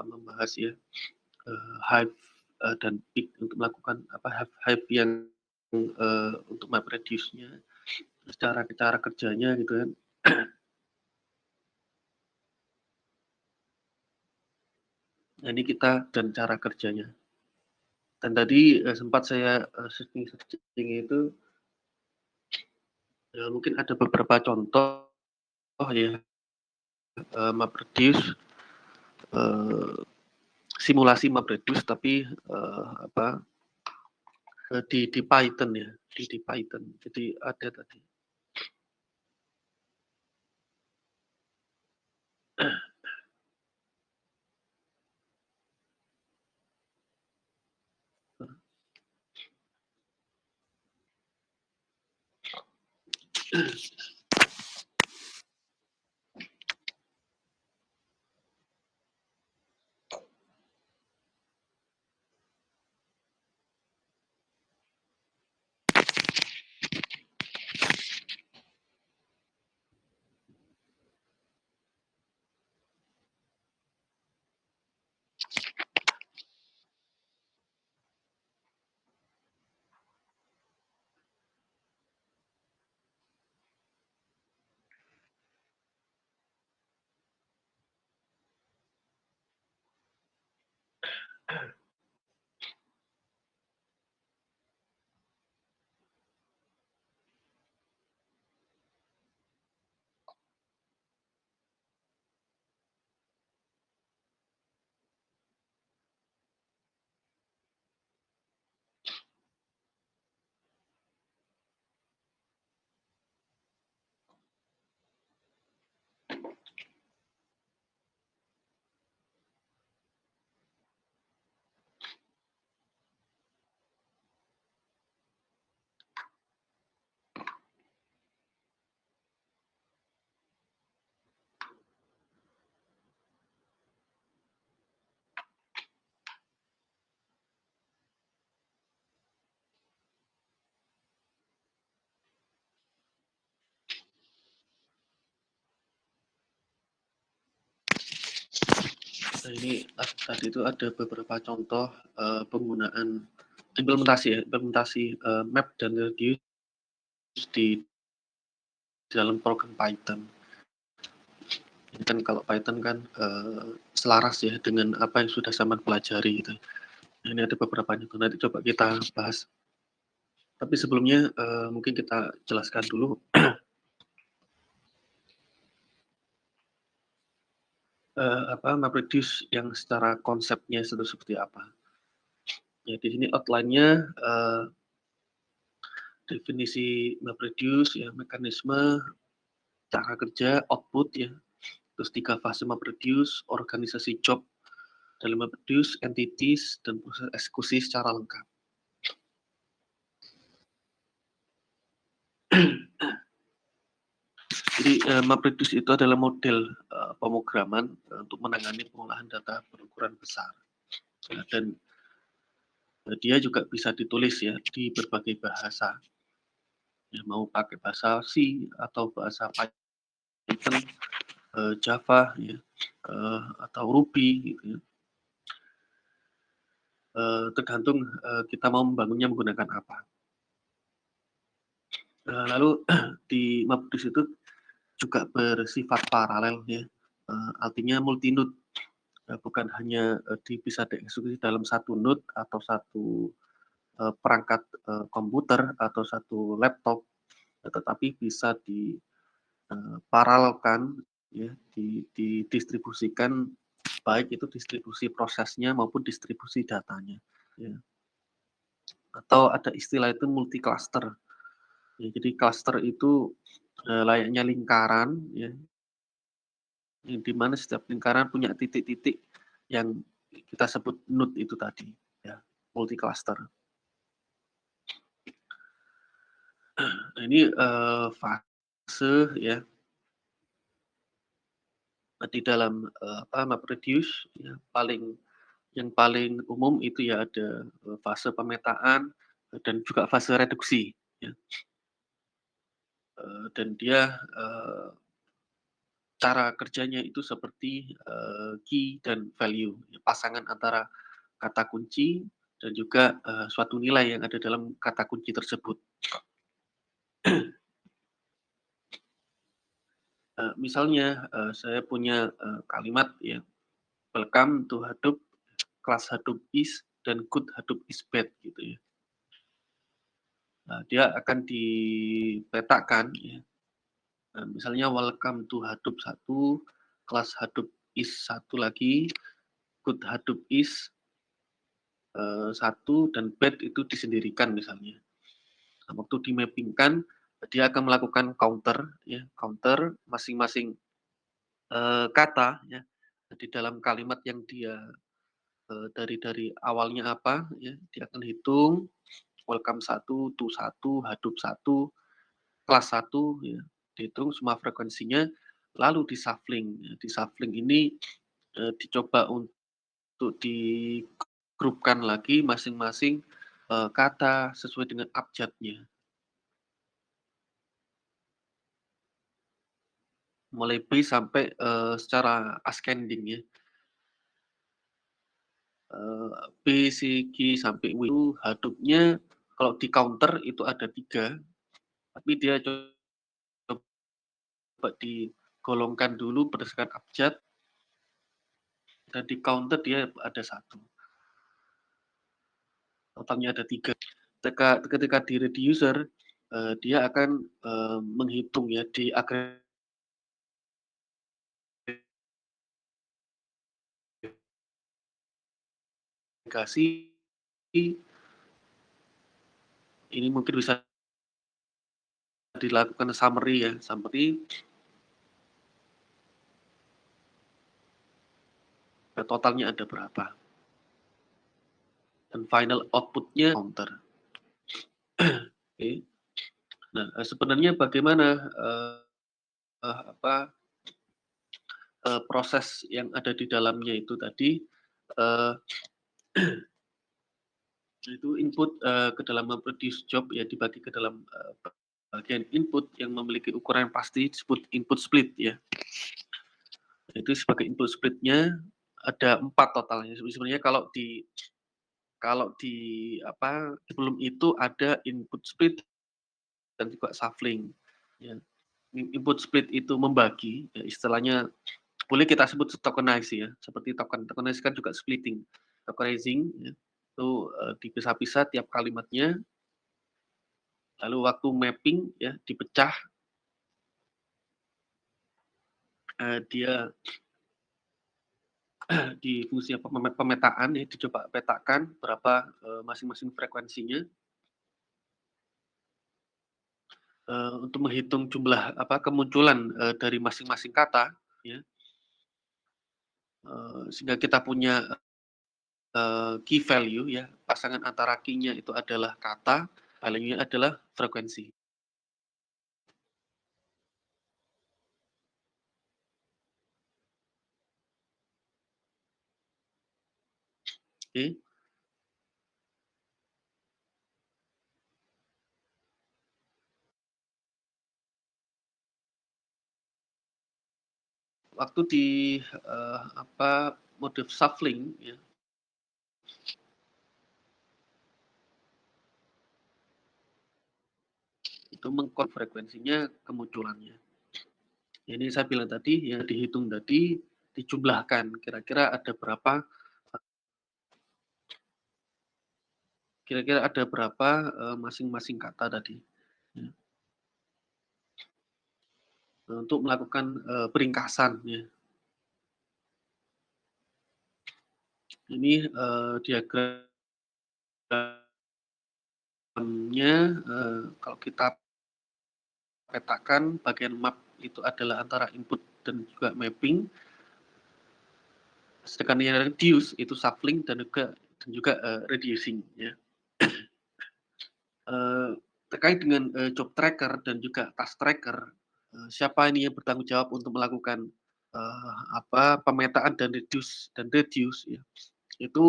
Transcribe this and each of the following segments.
membahas ya, Hive, dan Peak untuk melakukan apa, Hive yang, untuk MapReduce-nya, terus cara kerjanya gitu kan. Nah ini kita dan cara kerjanya. Dan tadi, sempat saya, searching-searching itu, mungkin ada beberapa contoh ya, MapReduce, eee, simulasi MapReduce tapi, apa, di Python ya, di Python. Jadi ada tadi. Nah ini tadi itu ada beberapa contoh, penggunaan implementasi, map dan reduce di dalam program Python. Ini kan kalau Python kan, selaras ya dengan apa yang sudah zaman pelajari gitu. Nah ini ada beberapa itu, nanti coba kita bahas. Tapi sebelumnya, mungkin kita jelaskan dulu, apa, MapReduce yang secara konsepnya itu seperti apa. Ya di sini outline-nya, definisi MapReduce ya, mekanisme, cara kerja, output ya, terus 3 fase MapReduce, organisasi job dalam MapReduce, entities, dan proses eksekusi secara lengkap. Jadi, MapReduce itu adalah model, pemrograman, untuk menangani pengolahan data berukuran besar. Dan, dia juga bisa ditulis ya di berbagai bahasa. Ya mau pakai bahasa C atau bahasa Python, Java ya, atau Ruby gitu ya. Tergantung, kita mau membangunnya menggunakan apa. Lalu di MapReduce itu juga bersifat paralel ya, artinya multi-node, bukan hanya, bisa dieksekusi dalam satu node atau satu, perangkat, komputer atau satu laptop, tetapi bisa paralelkan ya, didistribusikan, baik itu distribusi prosesnya maupun distribusi datanya, ya. Atau ada istilah itu multi cluster. Ya, jadi cluster itu, layaknya lingkaran ya, yang di mana setiap lingkaran punya titik-titik yang kita sebut node itu tadi, ya, multi cluster. Nah ini, fase ya, di dalam, apa, MapReduce ya, yang paling umum itu ya ada, fase pemetaan, dan juga fase reduksi ya, dan dia, cara kerjanya itu seperti, key dan value, ya, pasangan antara kata kunci dan juga, suatu nilai yang ada dalam kata kunci tersebut. Misalnya, saya punya, kalimat ya, "Welcome to Hadoop, kelas Hadoop is dan good Hadoop is bad," gitu ya. Nah, dia akan dipetakan ya, misalnya welcome to Hadoop 1, kelas Hadoop is 1 lagi, good Hadoop is, 1 dan bad itu disendirikan misalnya. Nah, waktu di-mapping-kan, dia akan melakukan counter ya, counter masing-masing, kata ya, di dalam kalimat yang dia, dari awalnya apa ya, dia akan hitung welcome 1, to 1, Hadoop 1, kelas 1 ya, dihitung semua frekuensinya, lalu di-shuffling ya. Di-shuffling ini, dicoba untuk digrupkan lagi masing-masing, kata sesuai dengan abjadnya, mulai B sampai, secara ascending ya, B, C, G, sampai W itu Hadoop-nya kalau di-counter itu ada 3, tapi dia coba digolongkan dulu berdasarkan abjad dan di-counter dia ada 1, totalnya ada 3. Ketika di-reducer, dia akan, menghitung ya, diagregasi ini mungkin bisa dilakukan summary ya, summary, totalnya ada berapa, dan final output-nya counter. Oke. Nah, sebenarnya bagaimana, apa, proses yang ada di dalamnya itu tadi, eee, itu input, ke dalam memproduce job ya, dibagi ke dalam, bagian input yang memiliki ukuran yang pasti disebut input split ya. Itu sebagai input split-nya ada 4 totalnya. Sebenarnya kalau di apa, sebelum itu ada input split dan juga shuffling ya. Input split itu membagi, ya istilahnya boleh kita sebut tokenize ya, seperti tokenize kan juga splitting. Tokenizing ya, itu, dipisah-pisah tiap kalimatnya, lalu waktu mapping ya dipecah, dia di fungsi apa, pemetaan ya, dicoba petakan berapa, masing-masing frekuensinya, untuk menghitung jumlah apa, kemunculan, dari masing-masing kata ya, sehingga kita punya, key value ya, pasangan antara key-nya itu adalah kata, value-nya adalah frekuensi. Oke, waktu di, apa, mode shuffling ya, itu frekuensinya kemunculannya. Jadi saya bilang tadi, yang dihitung tadi, dijumlahkan kira-kira ada berapa, masing-masing kata tadi, ya, untuk melakukan, peringkasan ya. Ini, diagramnya, kalau kita petakan bagian map itu adalah antara input dan juga mapping, sedangkan yang reduce itu shuffling dan juga, reducing ya. Eee, Terkait dengan, job tracker dan juga task tracker, siapa ini yang bertanggung jawab untuk melakukan, apa, pemetaan dan reduce ya, itu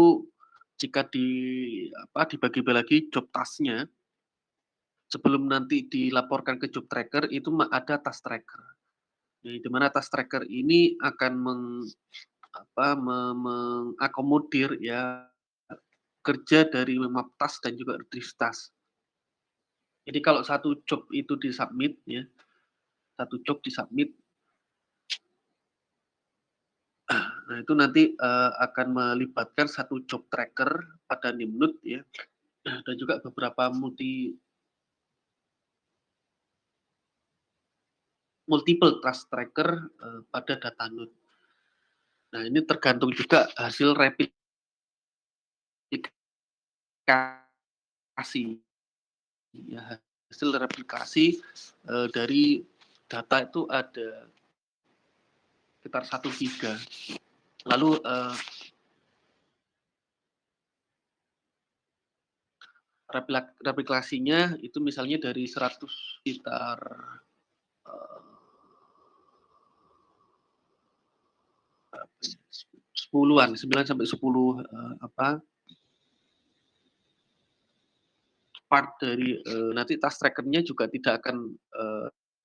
jika dibagi lagi job task-nya, sebelum nanti dilaporkan ke job tracker itu ada task tracker. Di mana task tracker ini akan mengakomodir ya kerja dari map task dan juga reduce task. Jadi kalau satu job itu di-submit ya, satu job di-submit, nah itu nanti, akan melibatkan satu job tracker pada Nimnode ya, dan juga beberapa multiple task tracker, pada Datanode. Nah ini tergantung juga hasil replikasi ya, hasil replikasi, dari data itu ada sekitar 1 giga. Lalu, replikasinya itu misalnya dari 100 sekitar, eee, berapa ya, 10-an, 9 sampai 10, part dari, nanti task tracker-nya juga tidak akan,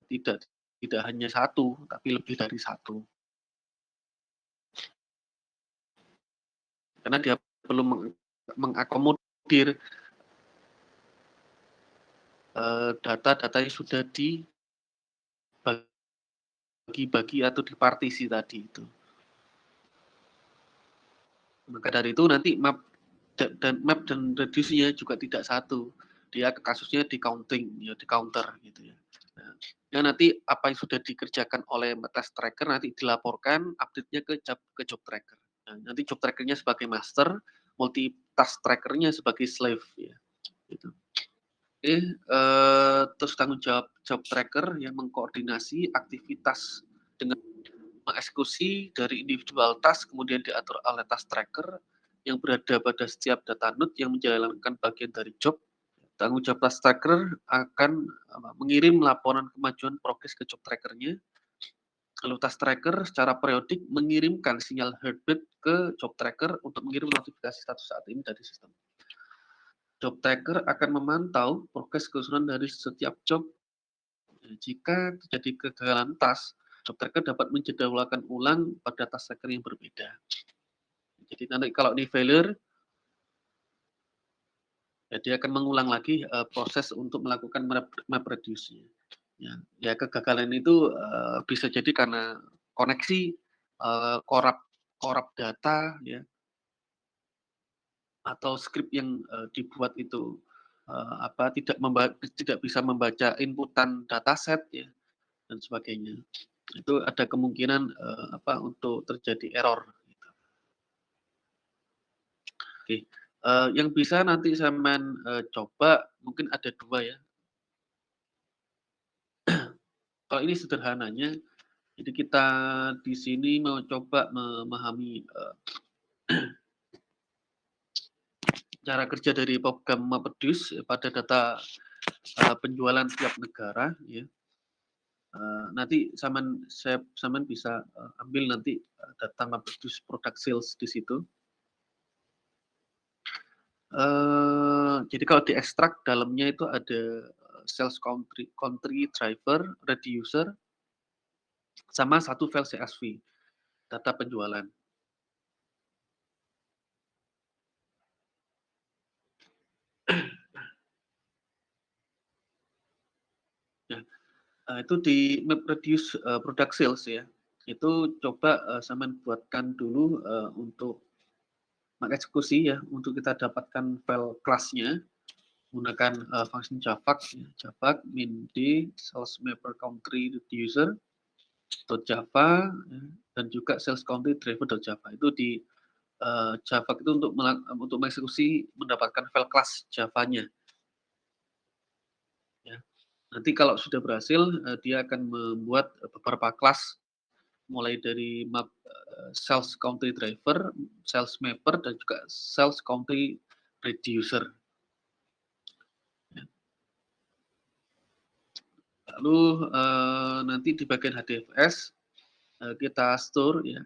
tidak tidak hanya satu, tapi lebih dari satu. Karena dia perlu mengakomodir, data-data yang sudah dibagi-bagi atau dipartisi tadi itu. Maka dari itu nanti map dan reduce-nya juga tidak satu. Dia kasusnya di-counting, ya di-counter gitu ya. Nah, ya nanti apa yang sudah dikerjakan oleh task tracker nanti dilaporkan update-nya ke job tracker. Nah, nanti job tracker-nya sebagai master, multi task tracker-nya sebagai slave ya, gitu. Oke, terus tanggung jawab job tracker yang mengkoordinasi aktivitas dengan mengeksekusi dari individual task kemudian diatur oleh task tracker yang berada pada setiap data node yang menjalankan bagian dari job. Tanggung jawab task tracker akan mengirim laporan kemajuan progres ke job trackernya. Lalu task tracker secara periodik mengirimkan sinyal heartbeat ke job tracker untuk mengirim notifikasi status saat ini dari sistem. Job tracker akan memantau progres keseluruhan dari setiap job. Jika terjadi kegagalan task, job tracker dapat menjadwalkan ulang pada task tracker yang berbeda. Jadi nanti kalau ini failure, ya dia akan mengulang lagi, proses untuk melakukan map reduce. Ya, ya kegagalan itu, bisa jadi karena koneksi, korup data ya, atau skrip yang, dibuat itu, tidak bisa membaca inputan dataset ya, dan sebagainya. Itu ada kemungkinan, untuk terjadi error gitu. Oke, yang bisa nanti sampean, coba mungkin ada 2 ya. Kalau ini sederhananya, jadi kita di sini mau coba memahami, cara kerja dari program MapReduce pada data, penjualan tiap negara ya. Nanti sampean bisa, ambil nanti, data MapReduce product sales di situ. Jadi kalau diekstrak dalamnya itu ada, sales country country driver, reducer, sama satu file CSV, data penjualan. Nah, itu di MapReduce, product sales ya, itu coba, sampean buatkan dulu, untuk mengeksekusi ya, untuk kita dapatkan file kelasnya menggunakan, function javak ya, javak min d sales mapper country reducer .java ya, dan juga sales country driver.java itu di, javak itu untuk mengeksekusi mendapatkan file kelas Java-nya ya. Nanti kalau sudah berhasil, dia akan membuat beberapa kelas mulai dari sales country driver, sales mapper, dan juga sales country reducer. Ya. Lalu, nanti di bagian HDFS, kita store ya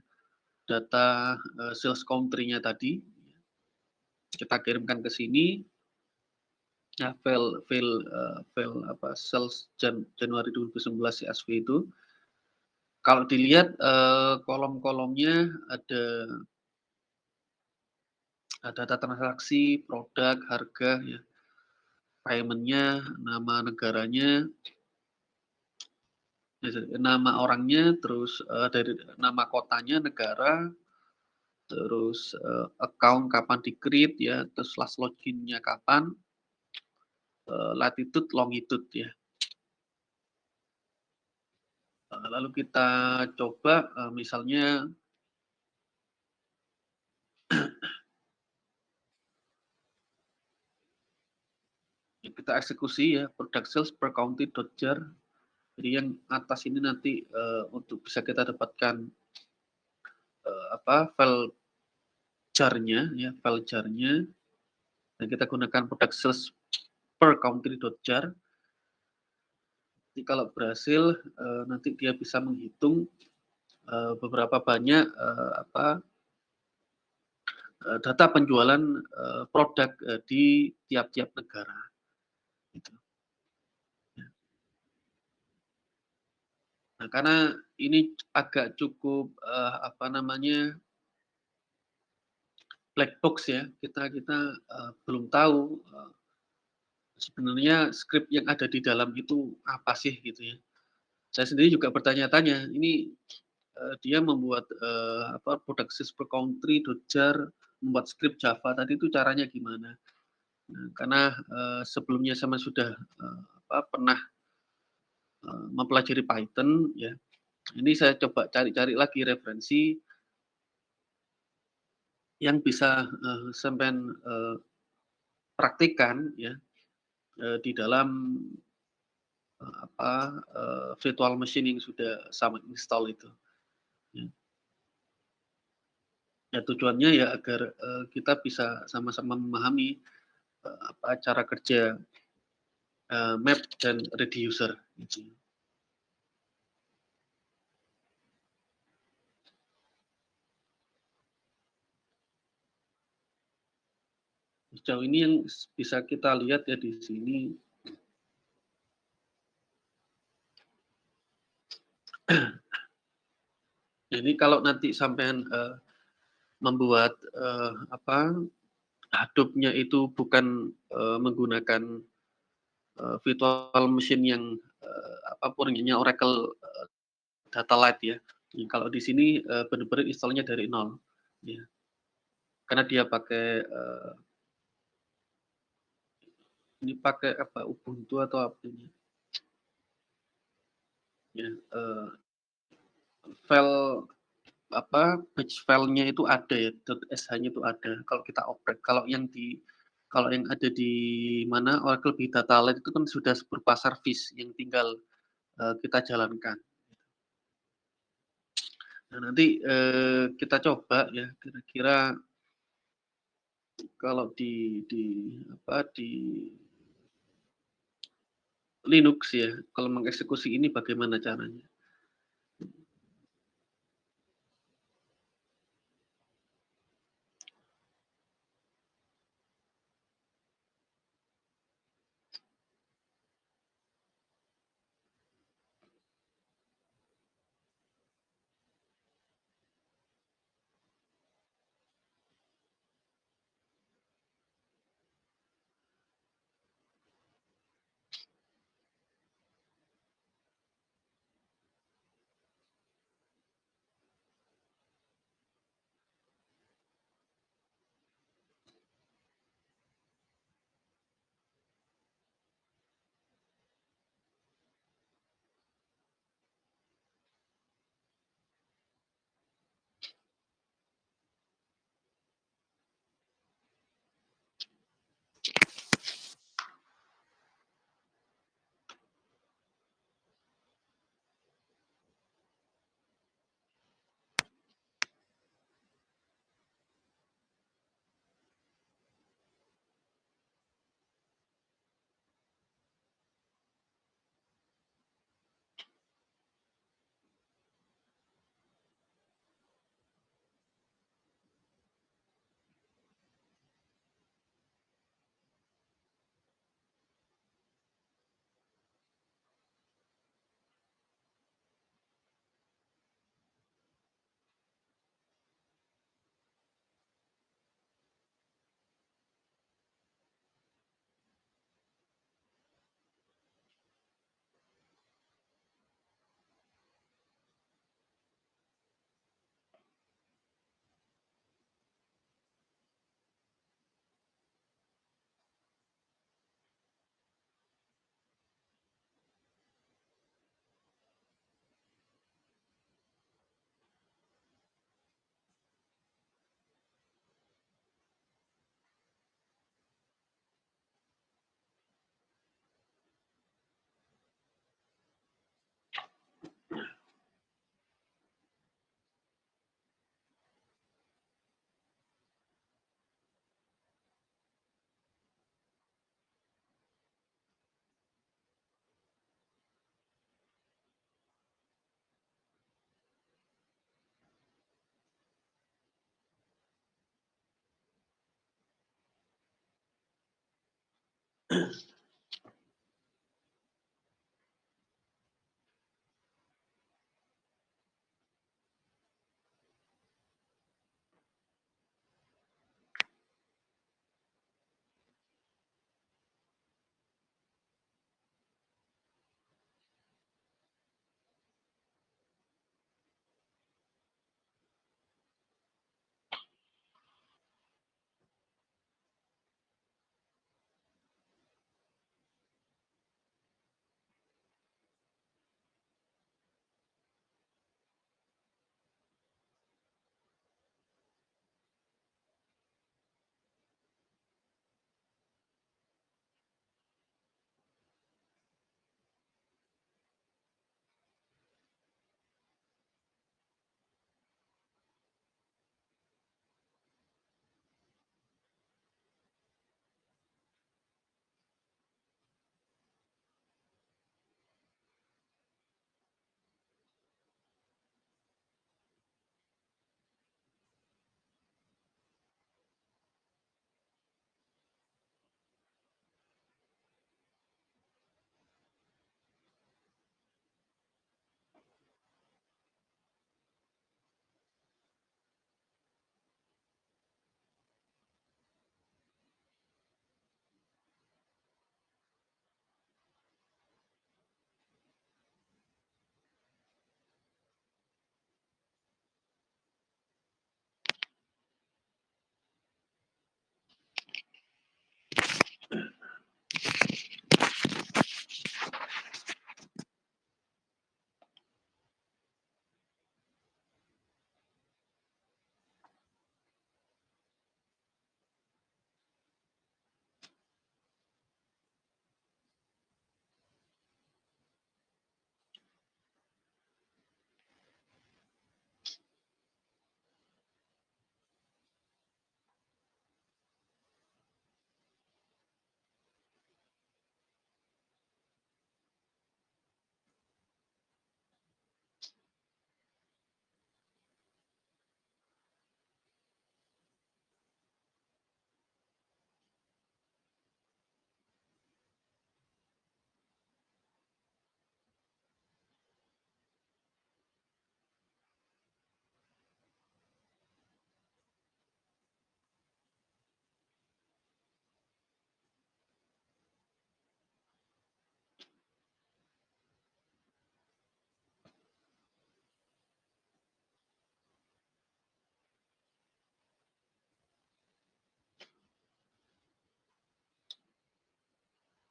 data, sales country-nya tadi, kita kirimkan ke sini. Nah, file, sales Januari 2019 CSV itu Kalau dilihat, kolom-kolomnya ada data transaksi, produk, harga ya, payment-nya, nama negaranya, nama orangnya, terus, dari nama kotanya, negara, terus, account kapan di-create ya, terus last login-nya kapan, latitude, longitude ya. Lalu kita coba, misalnya kita eksekusi ya, product sales per county.jar. Jadi yang atas ini nanti, untuk bisa kita dapatkan, file jar-nya ya, file jar-nya dan kita gunakan product sales per country.jar. Jadi kalau berhasil, nanti dia bisa menghitung, beberapa banyak, data penjualan, produk, di tiap-tiap negara, gitu. Nah, karena ini agak cukup, black box ya, kita kita, belum tahu, sebenarnya skrip yang ada di dalam itu apa sih gitu ya. Saya sendiri juga bertanya-tanya, ini, dia membuat, produksi per country.jar, membuat skrip Java tadi itu caranya gimana. Nah, karena, sebelumnya sama sudah, pernah, mempelajari Python ya, ini saya coba cari-cari lagi referensi yang bisa, sampean, praktikkan ya, di dalam, virtual machine yang sudah sama install itu, ya. Ya tujuannya ya agar, kita bisa sama-sama memahami, cara kerja, map dan reducer gitu. Sejauh ini yang bisa kita lihat ya di sini, ini kalau nanti sampean, membuat, Hadoop-nya itu bukan, menggunakan, virtual machine yang, punyanya Oracle, Data Lake ya. Kalau di sini, bener-bener install-nya dari nol, ya. Karena dia pakai, ini pakai Ubuntu atau apa ini, ya, file batch filenya itu ada ya, .sh-nya itu ada kalau kita oprek. Kalau yang ada di mana, Oracle Big Data Lake itu kan sudah berupa service yang tinggal, kita jalankan. Nah nanti, kita coba ya kira-kira kalau di Linux ya, kalau mengeksekusi ini bagaimana caranya?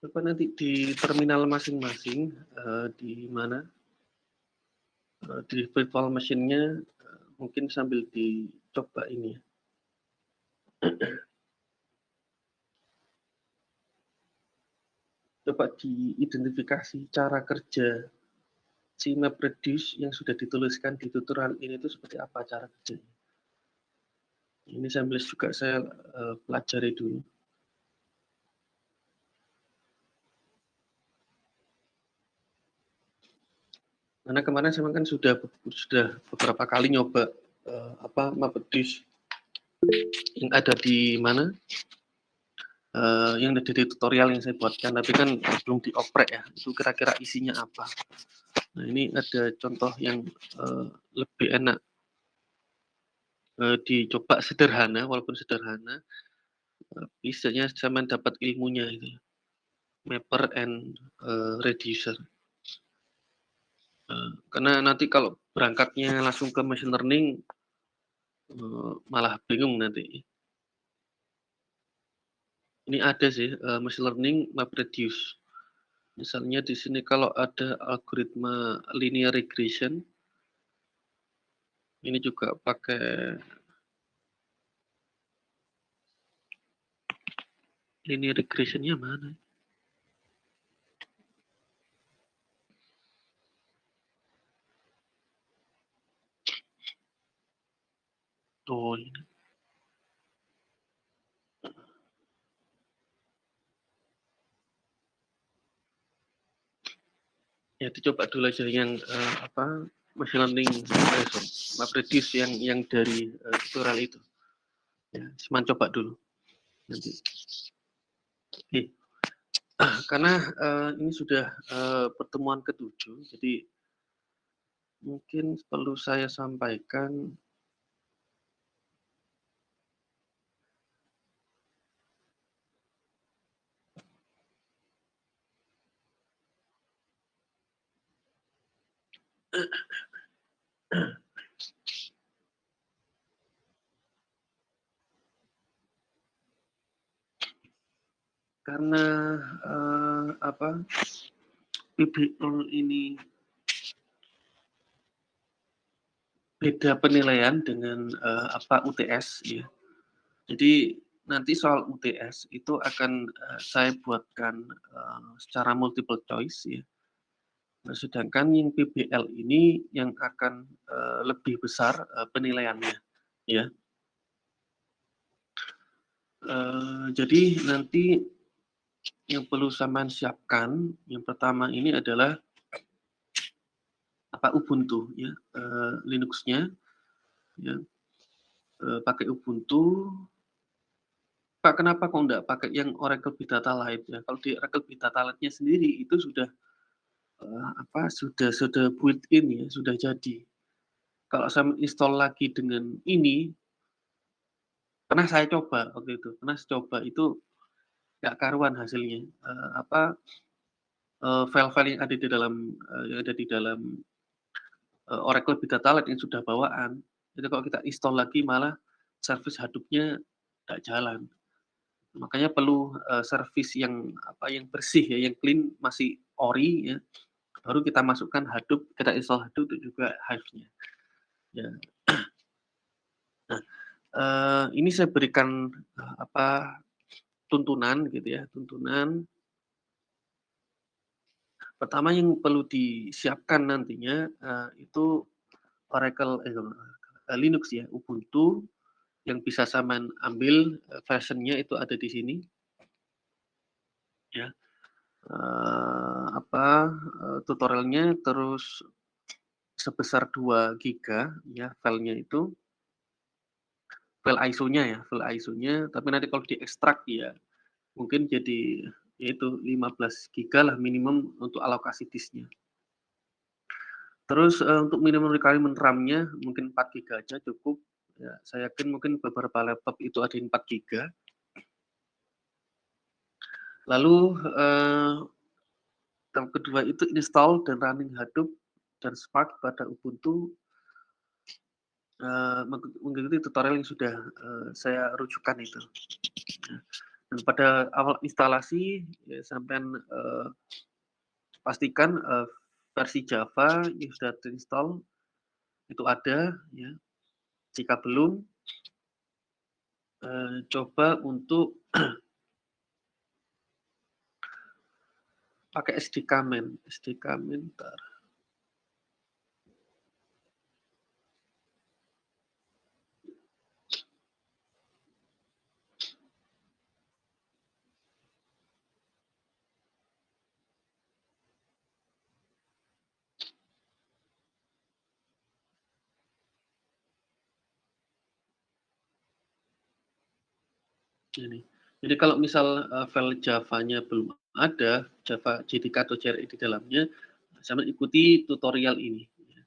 Apa nanti di terminal masing-masing, di mana, di virtual machine-nya, mungkin sambil dicoba ini ya, coba diidentifikasi cara kerja si MapReduce yang sudah dituliskan di tutorial ini itu seperti apa cara kerjanya. Ini sambil juga saya, pelajari dulu. Karena kemarin saya kan sudah beberapa kali nyoba, MapReduce yang ada di mana, yang ada di tutorial yang saya buatkan, tapi kan belum dioprek ya, itu kira-kira isinya apa. Nah, ini ada contoh yang, lebih enak, dicoba sederhana, walaupun sederhana, bisanya saya dapat ilmunya itu, mapper and, reducer. Karena nanti kalau berangkatnya langsung ke machine learning, malah bingung nanti. Ini ada sih, machine learning MapReduce. Misalnya di sini kalau ada algoritma linear regression, ini juga pakai linear regression-nya mana? Oh, ini. Ya dicoba dulu aja yang, machine learning, MapReduce yang dari, tutorial itu. Ya, cuman coba dulu nanti. Oke. Karena, ini sudah, pertemuan ke-7, jadi mungkin perlu saya sampaikan karena, apa, PBL ini beda penilaian dengan, UTS ya. Jadi nanti soal UTS itu akan, saya buatkan, secara multiple choice ya. Nah, sedangkan yang PBL ini yang akan, lebih besar, penilaiannya ya. Jadi nanti yang perlu sampean siapkan, yang pertama ini adalah Ubuntu ya, Linux-nya ya, pakai Ubuntu. Kak, kenapa kok nggak pakai yang Oracle Big Data Lite ya? Kalau di Oracle Big Data Lite-nya sendiri itu sudah, sudah built-in ya, sudah jadi. Kalau saya install lagi dengan ini, pernah saya coba waktu itu, pernah saya coba itu nggak karuan hasilnya, file-file yang ada di dalam, Oracle Big Data Lake yang sudah bawaan, itu kalau kita install lagi malah service Hadoop-nya nggak jalan. Makanya perlu, service yang, yang bersih ya, yang clean, masih ori ya, baru kita masukkan Hadoop, kita install Hadoop itu juga Hive-nya, ya. Nah, ini saya berikan, tuntunan gitu ya, tuntunan. Pertama yang perlu disiapkan nantinya, itu Oracle Linux ya, Ubuntu yang bisa sampean ambil, version-nya itu ada di sini ya, tutorialnya, terus sebesar 2 giga ya filenya itu, file ISO-nya ya, file ISO-nya, tapi nanti kalau diekstrak ya mungkin jadi ya itu 15 giga lah minimum untuk alokasi disknya. Terus, untuk minimum requirement RAM-nya mungkin 4 giga aja cukup, ya saya yakin mungkin beberapa laptop itu ada yang 4 giga. Lalu, yang kedua itu install dan running Hadoop dan Spark pada Ubuntu, mengikuti tutorial yang sudah, saya rujukan itu. Nah, dan pada awal instalasi ya sampean, pastikan, versi Java yang sudah terinstall itu ada ya. Jika belum, coba untuk pakai SDKmen. SDKmen entar. Ini. Jadi kalau misal, file Java-nya belum ada, Java JDK atau JRE di dalamnya, sambil ikuti tutorial ini ya,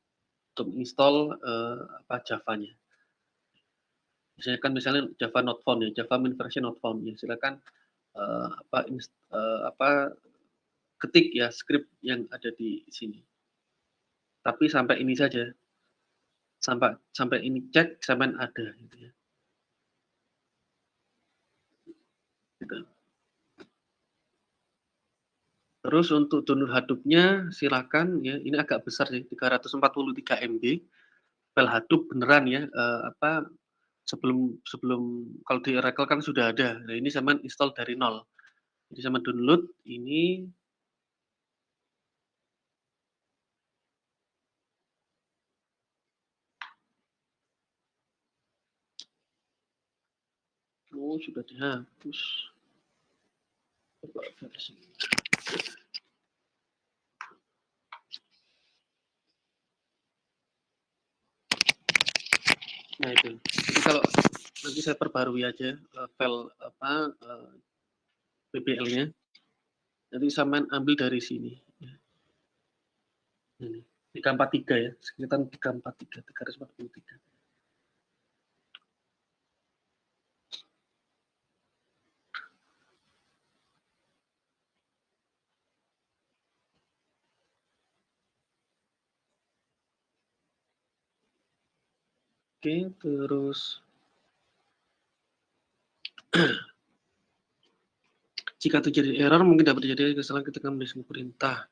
untuk install, Java-nya. Misalnya Java not found ya, Java main version not found ya, silakan, eee, apa, ins eee, apa, ketik ya script yang ada di sini. Tapi sampai ini saja, sampai sampai ini cek sampean ada gitu ya, gitu. Terus untuk download Hadoop-nya silakan ya, ini agak besar sih 343 MB, file Hadoop beneran ya, sebelum sebelum kalau di Oracle kan sudah ada. Nah ini sampean install dari nol. Jadi sampean download ini, oh sudah dihapus. Coba versi. Nah itu. Jadi kalau nanti saya perbarui aja, file PBL-nya. Nanti sampean ambil dari sini, ya, ini, 343 ya, sekitaran 343, 343. Oke, terus jika terjadi error mungkin dapat terjadi kesalahan ketika menulis perintah.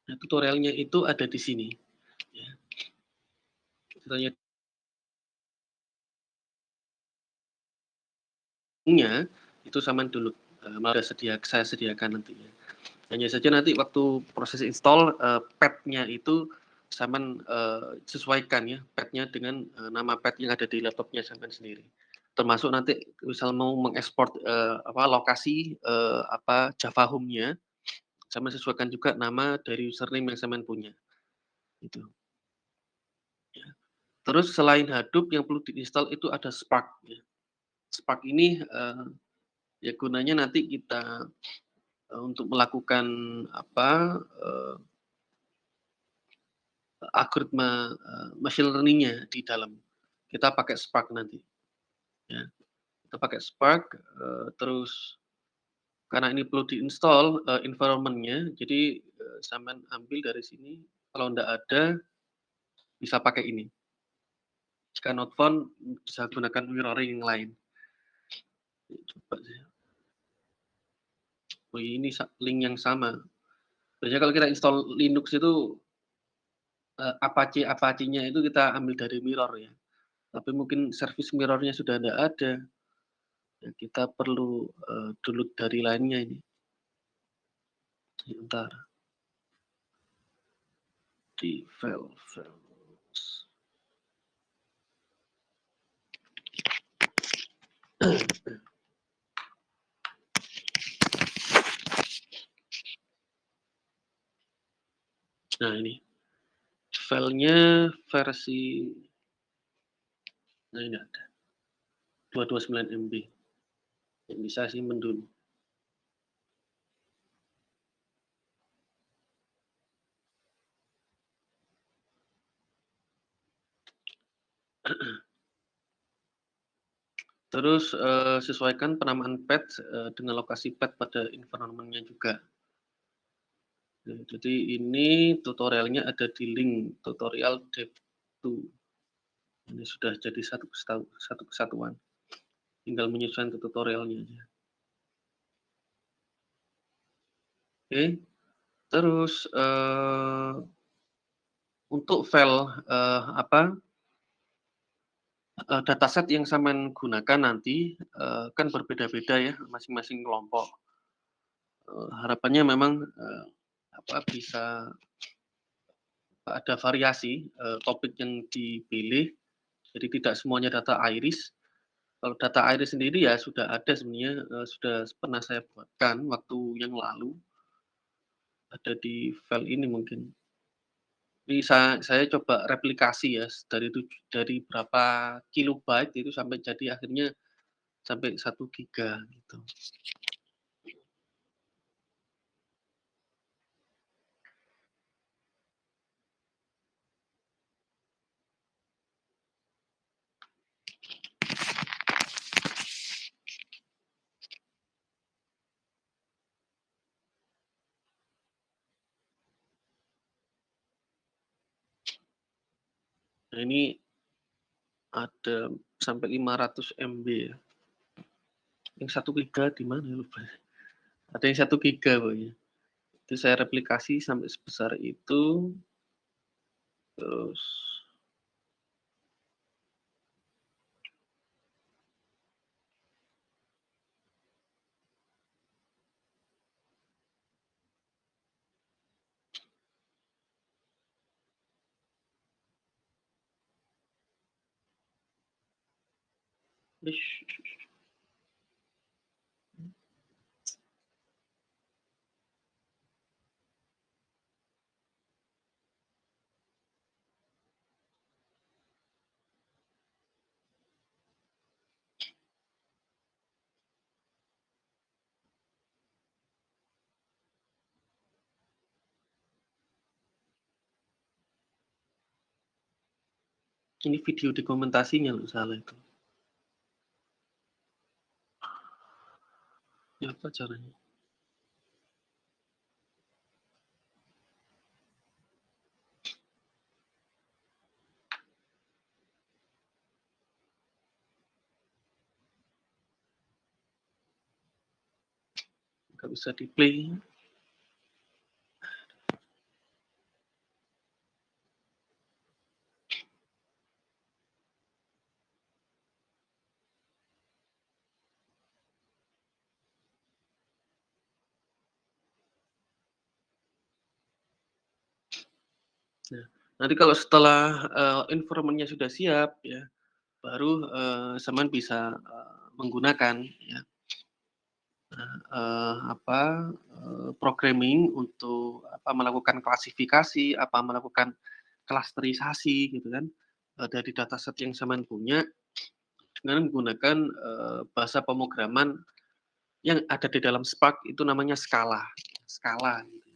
Nah, tutorialnya itu ada di sini, ya. Tutorialnya itu sampean dulu, malah saya sediakan nantinya. Hanya saja nanti waktu proses install, pad-nya itu sampean, sesuaikan ya, pad-nya dengan, nama pad yang ada di laptopnya sampean sendiri. Termasuk nanti misal mau mengekspor, lokasi, Java home-nya, sampean sesuaikan juga nama dari username yang sampean punya, gitu, ya. Terus selain Hadoop yang perlu diinstal itu ada Spark ya. Spark ini, ya gunanya nanti kita, untuk melakukan apa, algoritma, machine learning-nya di dalam. Kita pakai Spark nanti, ya. Kita pakai Spark, terus karena ini perlu di-install, environment-nya, jadi, sampean ambil dari sini, kalau ndak ada, bisa pakai ini. Jika not found, bisa gunakan mirroring yang lain. Coba saya oh ini link yang sama. Biasanya kalau kita install Linux itu, Apache-nya itu kita ambil dari mirror ya. Tapi mungkin service mirror-nya sudah ndak ada, ya kita perlu, download dari lainnya ini. Sebentar, di files. Nah ini, filenya versi nah ini ada, 229 MB, yang bisa simpen dulu. Terus, sesuaikan penamaan pad, dengan lokasi pad pada environment-nya juga. Jadi ini tutorialnya ada di link tutorial dev2. Ini sudah jadi satu kesatuan, tinggal menyesuaikan ke tutorialnya aja. Oke, terus, untuk file, dataset yang sampean gunakan nanti, kan berbeda-beda ya masing-masing kelompok. Harapannya memang, bisa ada variasi, topik yang dipilih, jadi tidak semuanya data iris. Kalau data iris sendiri ya sudah ada sebenarnya, sudah pernah saya buatkan waktu yang lalu, ada di file ini mungkin. Ini saya coba replikasi ya dari berapa kilobyte itu sampai jadi akhirnya sampai 1 giga gitu. Nah ini ada sampai 500 MB ya. Yang 1 giga di mana ya lupa. Ada yang 1 giga pokoknya. Itu saya replikasi sampai sebesar itu, terus Ini video dokumentasinya loh salah itu. Ya apa caranya? Nggak bisa di-play. Nah, nanti kalau setelah, informannya sudah siap ya, baru, Saman bisa, menggunakan ya, apa, programming untuk apa, melakukan klasifikasi, apa, melakukan klasterisasi gitu kan, dari dataset yang Saman punya dengan menggunakan, bahasa pemrograman yang ada di dalam Spark itu namanya Scala, Scala gitu.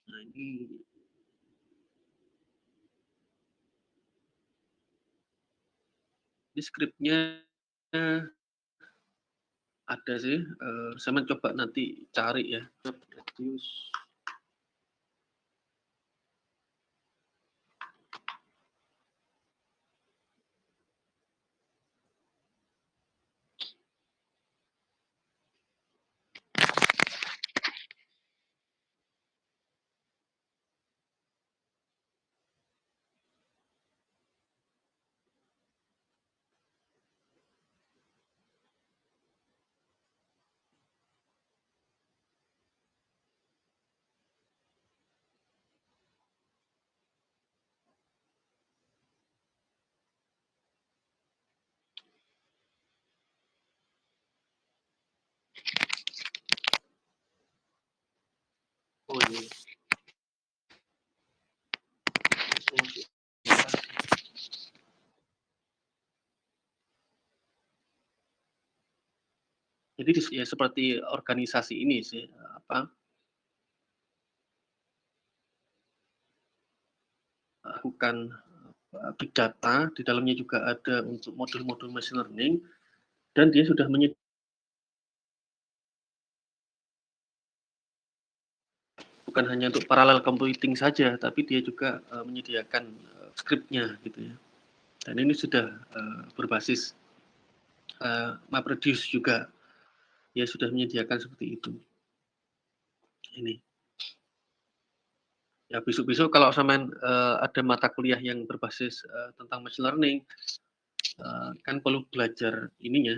Nah ini skripnya ada sih, saya mencoba nanti cari ya, reduce. Oh ini, jadi ya seperti organisasi ini sih, apa, lakukan, big data, di dalamnya juga ada untuk modul-modul machine learning, dan dia sudah bukan hanya untuk parallel computing saja, tapi dia juga, menyediakan, skripnya gitu ya. Dan ini sudah, berbasis, MapReduce juga, dia sudah menyediakan seperti itu, ini. Ya besok-besok kalau sampean, ada mata kuliah yang berbasis, tentang machine learning, kan perlu belajar ininya,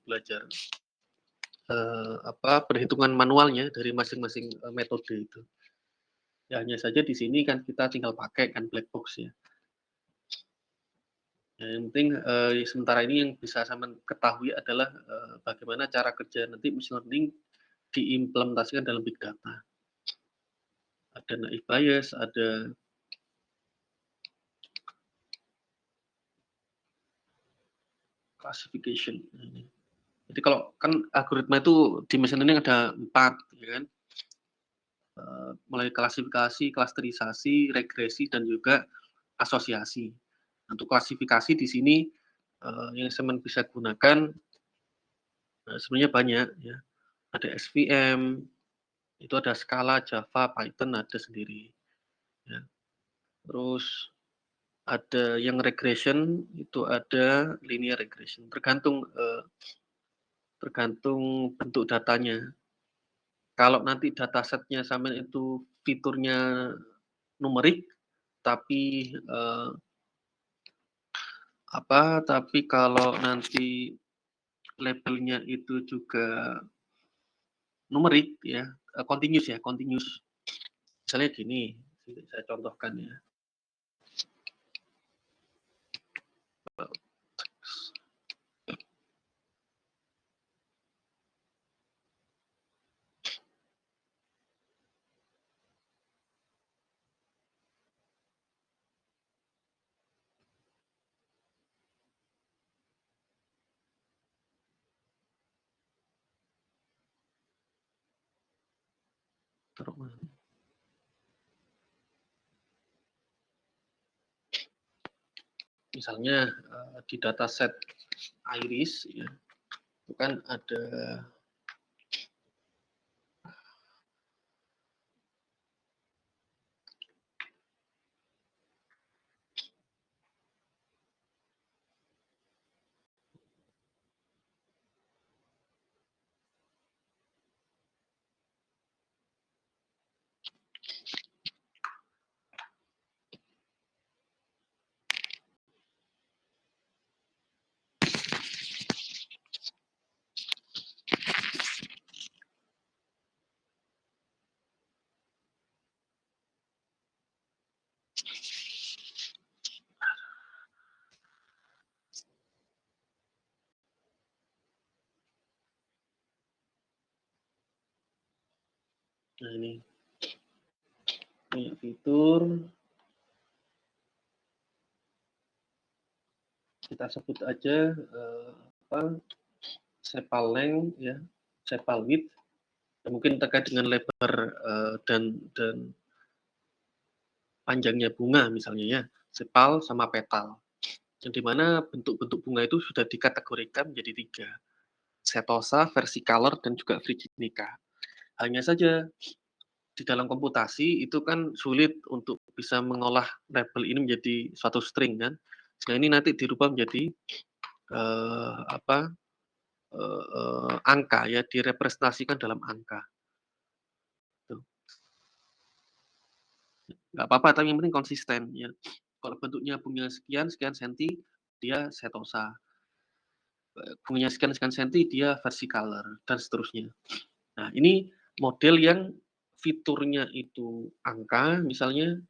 belajar, apa, perhitungan manualnya dari masing-masing, metode itu. Ya hanya saja di sini kan kita tinggal pakai kan black box ya. Ya yang penting, sementara ini yang bisa sampean ketahui adalah, bagaimana cara kerja nanti machine learning diimplementasikan dalam big data. Ada naive Bayes, ada classification, ini. Jadi kalau kan algoritma itu di machine learning ada 4 ya kan, mulai klasifikasi, klasterisasi, regresi, dan juga asosiasi. Untuk klasifikasi di sini, yang Semen bisa gunakan, sebenarnya banyak ya, ada SVM, itu ada Scala, Java, Python ada sendiri ya. Terus ada yang regression, itu ada linear regression, tergantung, tergantung bentuk datanya. Kalau nanti datasetnya sampean itu fiturnya numerik, tapi, apa, tapi kalau nanti labelnya itu juga numerik ya, continuous ya, continuous. Misalnya gini, saya contohkan ya. Taruh mana? Misalnya, di dataset iris ya, itu kan ada nah ini punya fitur, kita sebut aja, apa, sepal length ya, sepal width, mungkin terkait dengan lebar, dan panjangnya bunga misalnya ya, sepal sama petal. Yang di mana bentuk-bentuk bunga itu sudah dikategorikan menjadi 3, setosa, versicolor, dan juga virginica. Hanya saja di dalam komputasi itu kan sulit untuk bisa mengolah label ini menjadi suatu string kan. Nah ini nanti dirubah menjadi, apa, angka ya, direpresentasikan dalam angka, gitu. Nggak apa-apa, tapi yang penting konsisten ya. Kalau bentuknya punya sekian, sekian senti, dia setosa, punya sekian, sekian senti, dia versicolor, dan seterusnya. Nah ini model yang fiturnya itu angka misalnya,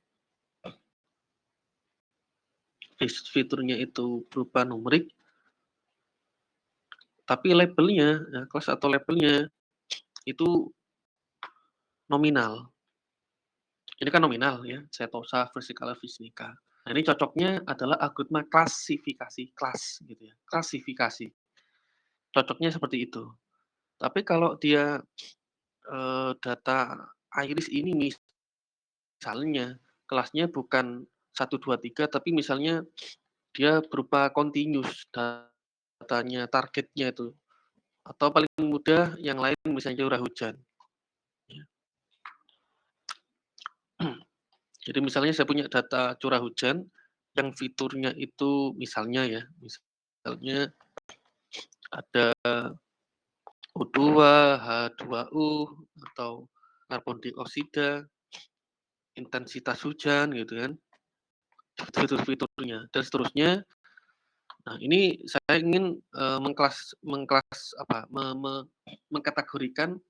fiturnya itu berupa numerik, tapi labelnya, ya, kelas atau labelnya itu nominal. Ini kan nominal ya, setosa, versicolor, virginica. Nah ini cocoknya adalah algoritma klasifikasi, kelas gitu ya, klasifikasi. Cocoknya seperti itu. Tapi kalau dia, data iris ini misalnya kelasnya bukan 1, 2, 3, tapi misalnya dia berupa continuous datanya, targetnya itu, atau paling mudah yang lain misalnya curah hujan, ya. Jadi misalnya saya punya data curah hujan yang fiturnya itu misalnya ya, misalnya ada O2, H2O, atau karbon dioksida, intensitas hujan gitu kan, fitur-fiturnya dan seterusnya. Nah ini saya ingin, apa, mengkategorikan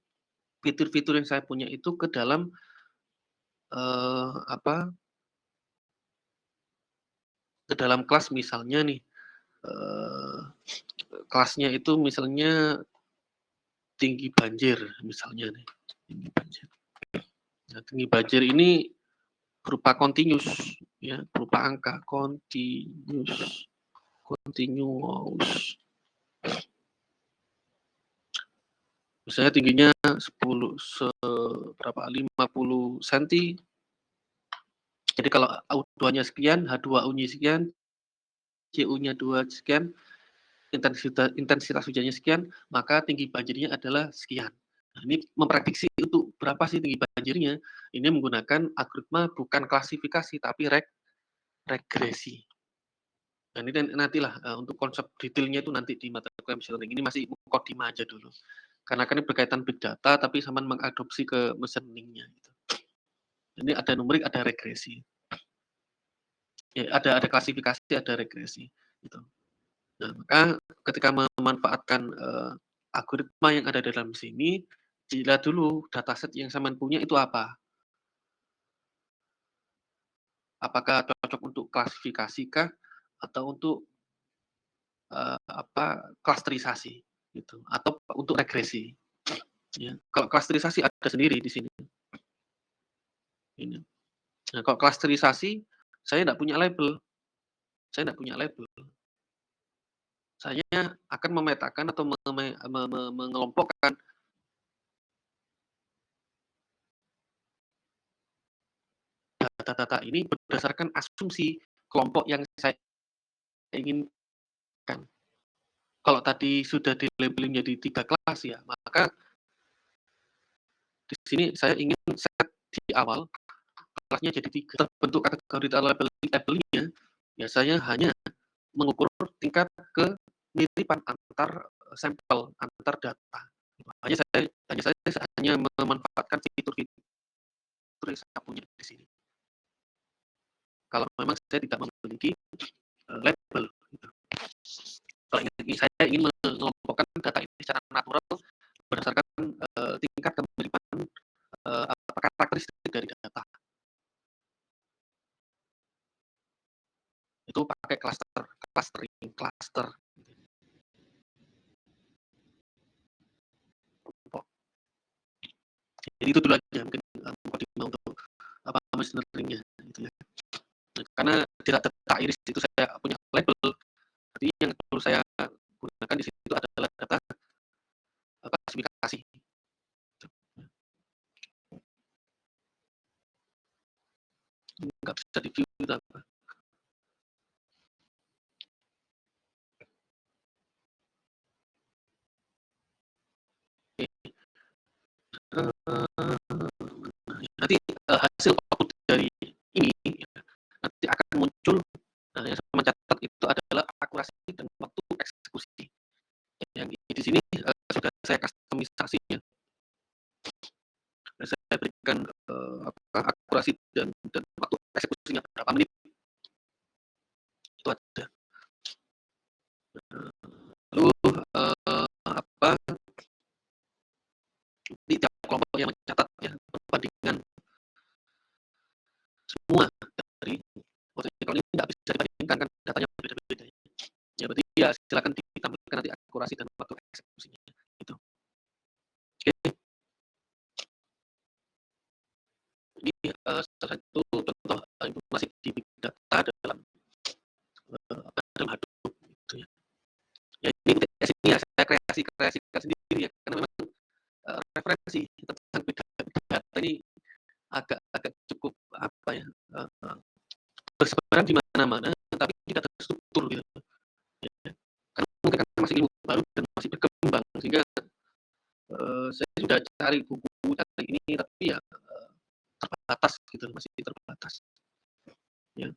fitur-fitur yang saya punya itu ke dalam, apa, ke dalam kelas misalnya nih, eee, kelasnya itu misalnya tinggi banjir misalnya nih, tinggi banjir. Nah tinggi banjir ini berupa continuous ya, berupa angka continuous, continuous. Misalnya tingginya 10 berapa, 50 senti. Jadi kalau U2-nya sekian, H2O-nya sekian, CU-nya 2 sekian, intensitas hujannya sekian, maka tinggi banjirnya adalah sekian. Nah, ini memprediksi untuk berapa sih tinggi banjirnya, ini menggunakan algoritma bukan klasifikasi tapi regresi. Nah, ini nantilah, untuk konsep detailnya itu nanti di mata kuliah machine learning, ini masih mukadimah aja dulu. Karena kan ini berkaitan big data, tapi sama mengadopsi ke machine learning-nya gitu. Ini ada numerik, ada regresi. Ya, ada klasifikasi, ada regresi, gitu. Nah, maka ketika memanfaatkan, algoritma yang ada dalam sini, dilihat dulu dataset yang sampean punya itu apa. Apakah cocok untuk klasifikasi kah? Atau untuk, apa, klasterisasi, gitu, atau untuk regresi, ya. Kalau klasterisasi ada sendiri di sini, ini. Nah, kalau klasterisasi, saya nggak punya label, saya nggak punya label. Saya akan memetakan atau mengelompokkan data-data ini berdasarkan asumsi kelompok yang saya inginkan. Kalau tadi sudah di-labeling menjadi 3 kelas ya, maka di sini saya ingin set di awal kelasnya jadi 3. Terbentuk kategori labeling-nya biasanya hanya mengukur tingkat kemiripan antar sampel, antar data. Hanya saya memanfaatkan fitur-fitur yang saya punya di sini. Kalau memang saya tidak memiliki label gitu. Kalau saya ingin mengelompokkan data ini secara natural berdasarkan tingkat kemiripan karakteristik dari data. Itu pakai clustering, cluster. Jadi itu dulu aja mungkin mukadimah untuk machine learning-nya gitu ya. Karena di data iris itu saya punya label, jadi yang perlu saya gunakan di situ adalah data klasifikasi. Nggak bisa di-view gitu apa. Nanti hasil output dari ini nanti akan muncul, yang saya mencatat itu adalah akurasi dan waktu eksekusi. Yang di sini sudah saya kustomisasinya. Saya berikan akurasi dan waktu eksekusinya berapa menit. Itu ada. Lalu apa? Di tiap kelompok yang mencatat ya perbandingan semua dari kalau ini nggak bisa dibandingkan kan datanya berbeda-beda ya. Ya berarti ya silakan ditampilkan nanti akurasi dan waktu eksekusinya gitu. Oke. Ini salah satu contoh informasi di big data dalam dalam Hadoop gitu ya. Ya ini ya saya kreasikan sendiri ya karena memang referensi tentang big data ini agak cukup apa ya bersebaran di mana-mana tapi tidak terstruktur gitu. Ya. Karena mungkin kan masih ilmu baru dan masih berkembang sehingga saya sudah cari buku cari ini tapi ya terbatas gitu masih terbatas. Ya.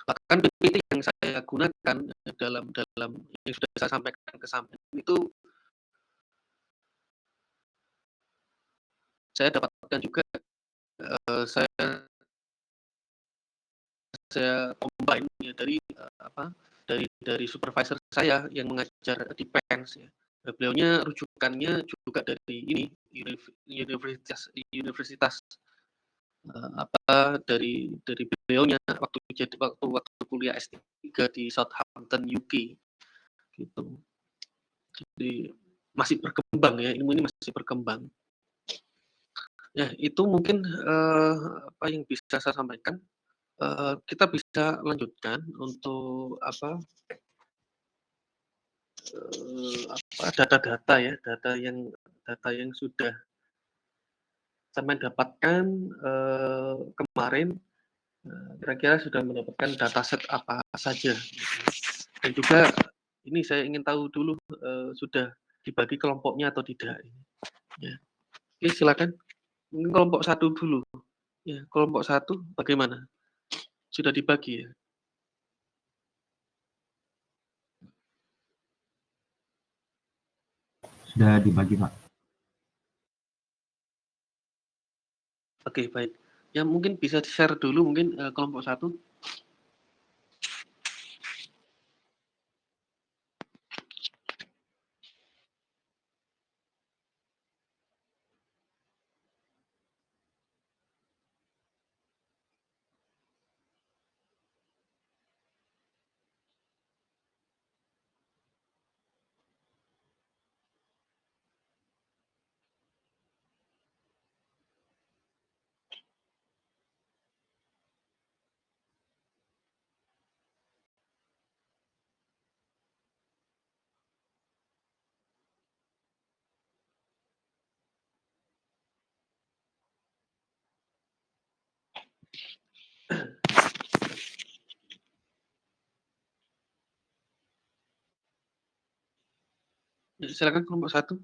Bahkan PPT yang saya gunakan dalam yang sudah saya sampaikan ke samping itu saya dapatkan juga saya combine ya dari dari supervisor saya yang mengajar di PENS ya. Beliaunya rujukannya juga dari ini universitas dari beliaunya waktu kuliah S3 di Southampton UK gitu. Jadi masih berkembang ya, ilmu ini masih berkembang. Ya, itu mungkin apa yang bisa saya sampaikan. Kita bisa lanjutkan untuk data-data ya, data yang sudah sampai dapatkan kemarin, kira-kira sudah mendapatkan dataset apa saja. Dan juga ini saya ingin tahu dulu sudah dibagi kelompoknya atau tidak. Ya. Oke, silakan. Mungkin kelompok 1 dulu. Ya, kelompok 1 bagaimana? Sudah dibagi ya? Sudah dibagi, Pak. Oke, baik. Ya mungkin bisa share dulu mungkin kelompok 1. Silakan kelompok satu.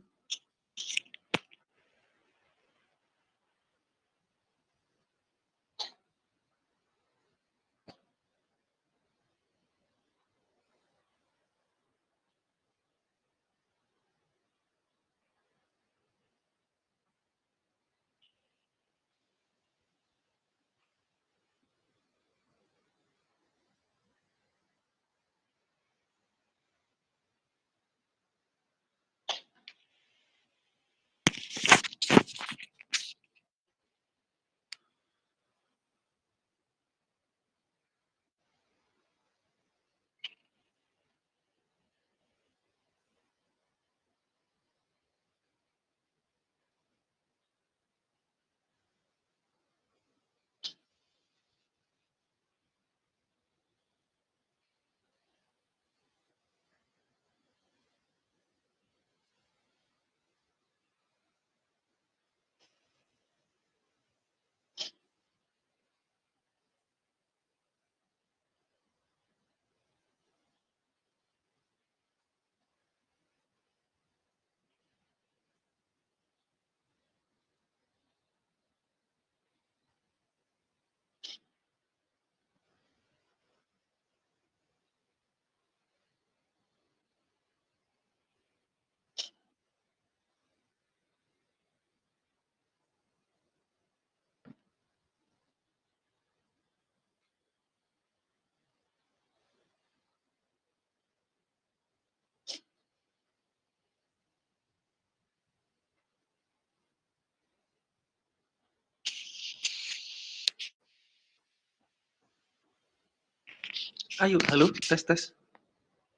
Ayo, halo, tes tes.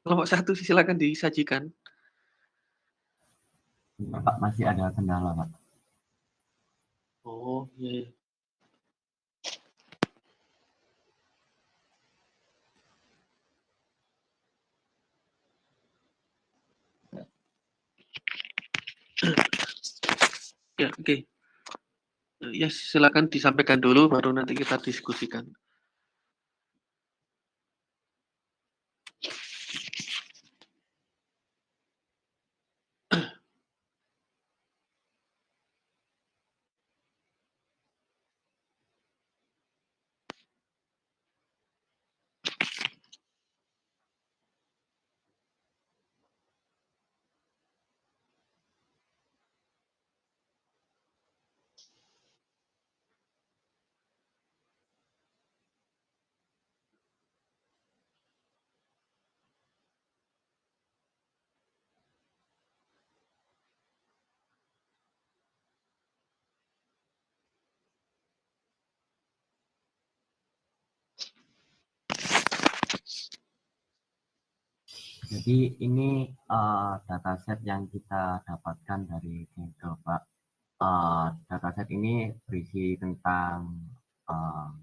Kelompok satu silakan disajikan. Pak, masih ada kendala, Pak. Oh, iya, iya. Ya, oke. Ya, silakan disampaikan dulu, baru nanti kita diskusikan. Jadi ini dataset yang kita dapatkan dari Google, Pak. Dataset ini berisi tentang uh,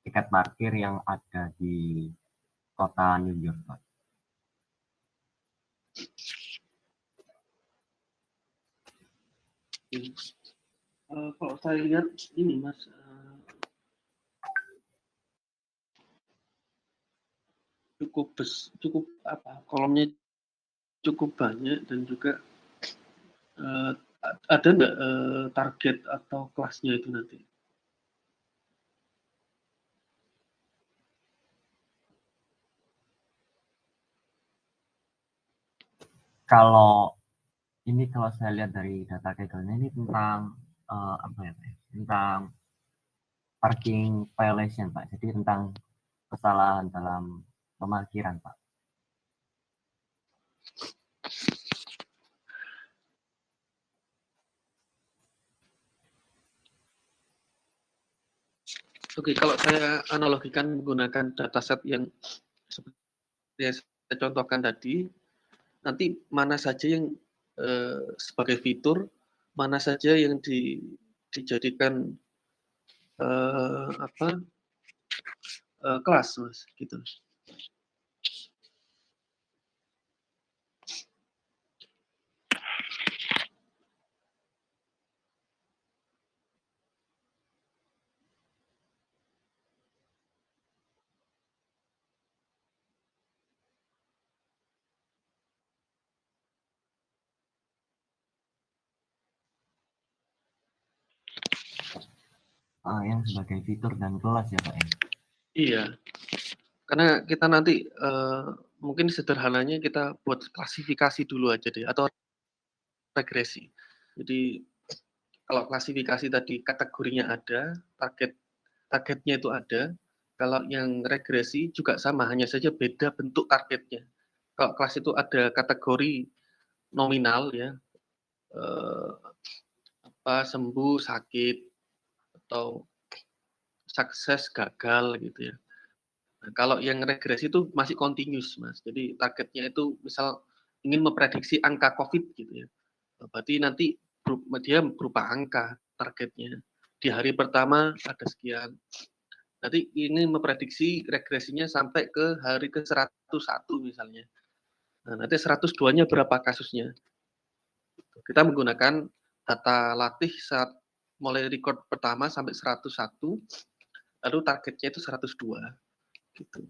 tiket parkir yang ada di kota New York, Pak. Kalau saya lihat ini, Mas, cukup apa? Kolomnya cukup banyak dan juga ada nggak target atau kelasnya itu nanti? Kalau kalau saya lihat dari data Google-nya ini tentang apa ya, Pak? Tentang parking violation, Pak. Jadi tentang kesalahan dalam pemarkiran, Pak. Oke, kalau saya analogikan menggunakan dataset yang seperti yang saya contohkan tadi, nanti mana saja yang sebagai fitur, mana saja yang dijadikan apa kelas, Mas, gitu. yang sebagai fitur dan kelas ya, Pak, ya? Iya, karena kita nanti, mungkin sederhananya kita buat klasifikasi dulu aja deh atau regresi. Jadi kalau klasifikasi tadi kategorinya ada, targetnya itu ada, kalau yang regresi juga sama, hanya saja beda bentuk targetnya. Kalau kelas itu ada kategori nominal ya, eee, sembuh, sakit, atau sukses, gagal gitu ya. Nah, kalau yang regresi itu masih continuous, Mas. Jadi targetnya itu misal ingin memprediksi angka Covid gitu ya. Berarti nanti dia berupa angka targetnya. Di hari pertama ada sekian. Nanti ini memprediksi regresinya sampai ke hari ke 101 misalnya. Nah, nanti 102-nya berapa kasusnya. Kita menggunakan data latih saat mulai record pertama sampai 101, lalu targetnya itu 102 gitu.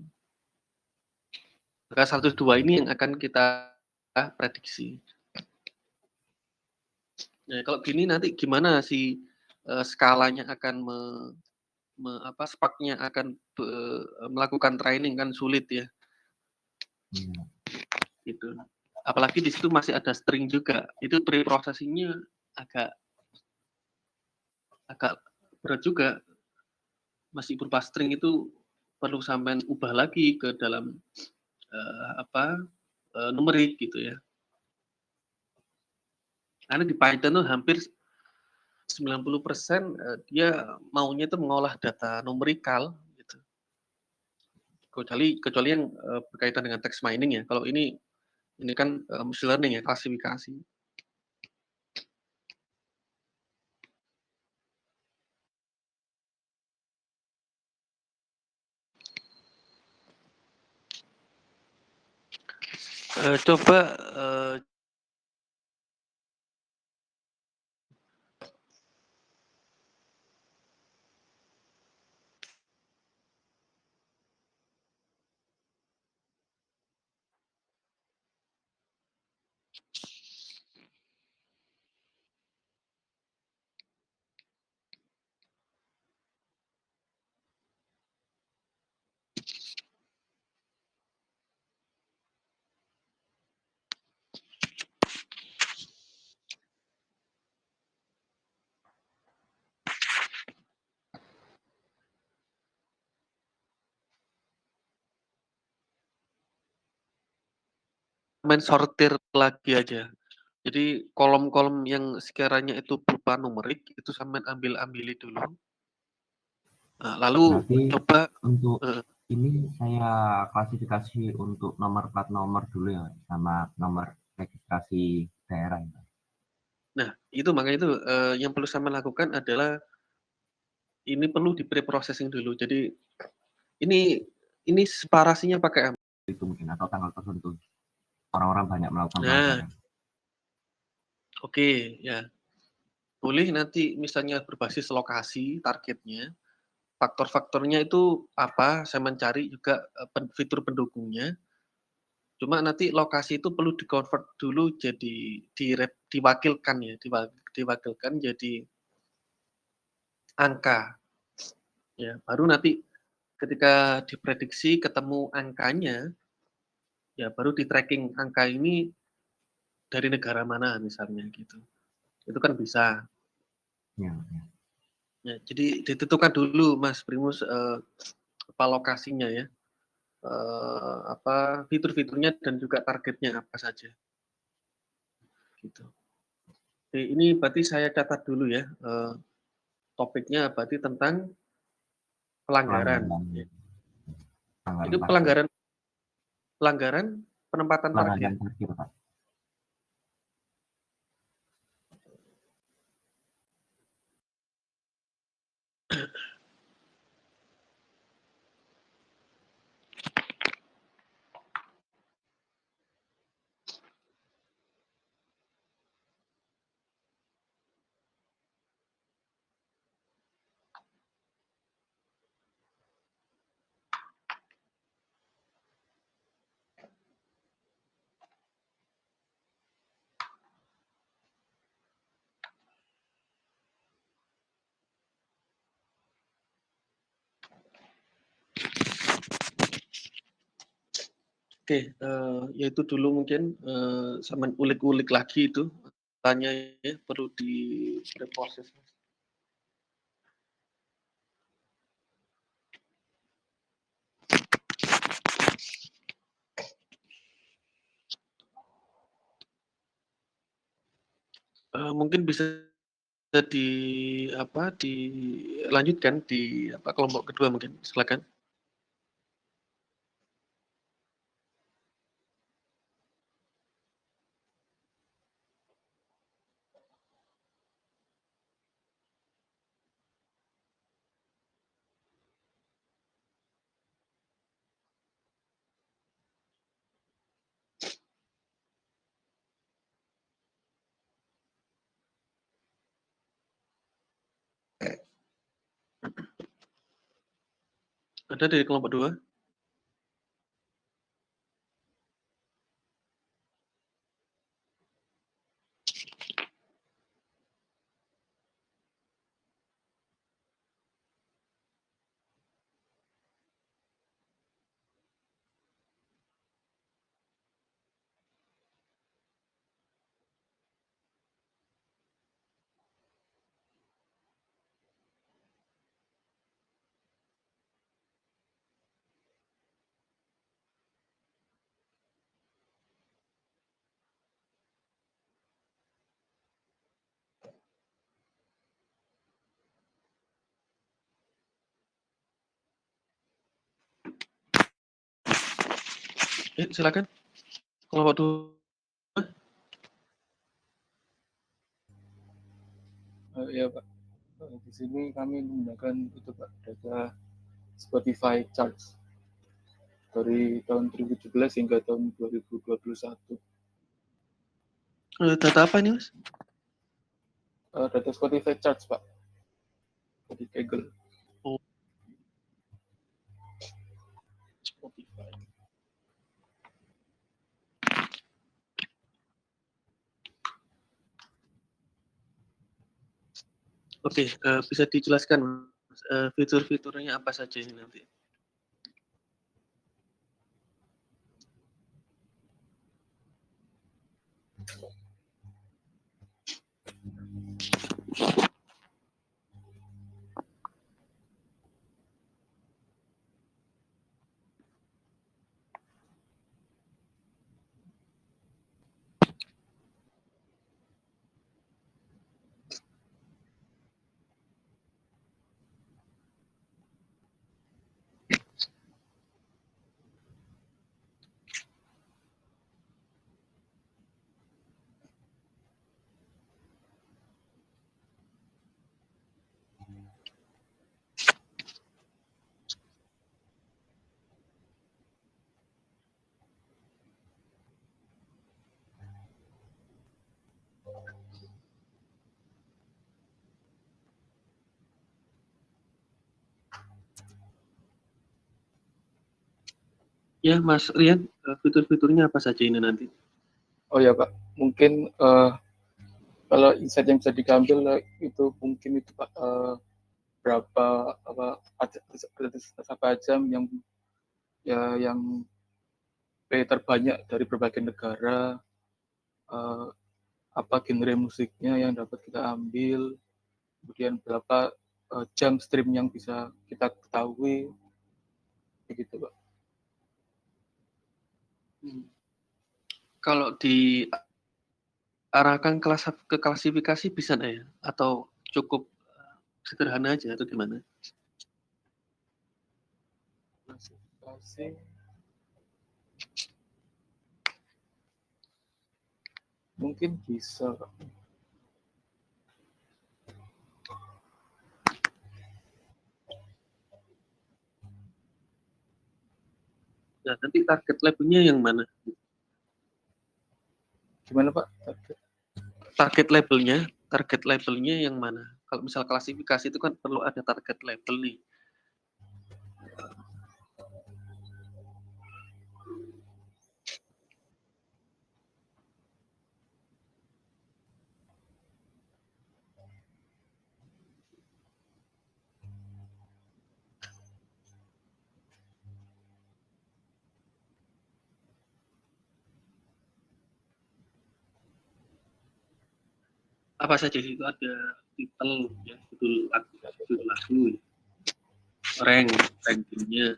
Maka 102 ini yang akan kita prediksi. Nah, kalau gini nanti gimana sih skalanya akan spark-nya akan melakukan training kan sulit ya, Iya. gitu. Apalagi di situ masih ada string juga, itu pre-processing-nya agak agak berat juga, masih berupa string itu perlu sampean ubah lagi ke dalam, numerik gitu ya. Karena di Python tuh hampir 90%, dia maunya itu mengolah data numerikal gitu. Kecuali yang, berkaitan dengan text mining ya. Kalau ini kan, machine learning ya, klasifikasi. Coba, main sortir lagi aja. Jadi kolom-kolom yang sekiranya itu berupa numerik, itu sampean ambil-ambilin dulu. Nah, lalu Berarti coba untuk heeh. ini saya klasifikasi untuk nomor plat nomor dulu ya, sama nomor registrasi daerah ya. Nah, itu makanya itu, yang perlu sampean lakukan adalah ini perlu di pre-processing dulu. Jadi ini separasinya pakai Itu mungkin atau tanggal tertentu. Orang-orang banyak melakukan nah, pelanggaran. oke, ya. Boleh nanti misalnya berbasis lokasi targetnya, faktor-faktornya itu apa, saya mencari juga, fitur pendukungnya. Cuma nanti lokasi itu perlu di-convert dulu jadi diwakilkan ya, diwakilkan jadi angka, ya. Baru nanti ketika diprediksi ketemu angkanya, ya baru di-tracking angka ini dari negara mana misalnya gitu. Itu kan bisa. Ya, ya. Ya, jadi ditentukan dulu Mas Primus, apa lokasinya ya, fitur-fiturnya dan juga targetnya apa saja, gitu. Oke, ini berarti saya catat dulu ya, topiknya berarti tentang pelanggaran, Pelanggaran ya. Itu pelanggaran parkir. pelanggaran pelanggaran penempatan parkir. Pelanggaran parkir, Pak. Oke, ya itu dulu mungkin, sampean ulik-ulik lagi itu, tanya ya, perlu diproses, Mas. Mungkin bisa di apa, dilanjutkan di apa, kelompok kedua mungkin, silakan. Ada dari kelompok 2. Silakan, kelompok 2. Iya Pak, di sini kami menggunakan itu Pak, data Spotify Charts dari tahun 2017 hingga tahun 2021. Data apa ini, Mas? Data Spotify Charts Pak, dari Kaggle. Oh, Spotify. Oke, bisa dijelaskan, Mas, fitur-fiturnya apa saja ini nanti? Ya, Mas Rian, fitur-fiturnya apa saja ini nanti? Oh ya Pak, mungkin kalau insight yang bisa diambil itu mungkin itu Pak, berapa apa aja yang yang play terbanyak dari berbagai negara, uh, apa genre musiknya yang dapat kita ambil, kemudian berapa jam stream yang bisa kita ketahui, begitu Pak. Kalau diarahkan ke klasifikasi bisa nggak ya? Atau cukup sederhana aja atau gimana? Klasifikasi mungkin bisa Pak. Nah, nanti target labelnya yang mana? Gimana Pak? Target labelnya yang mana? Kalau misal klasifikasi itu kan perlu ada target label nih. apa saja sih itu ada titel ya, judul lagu, rankingnya,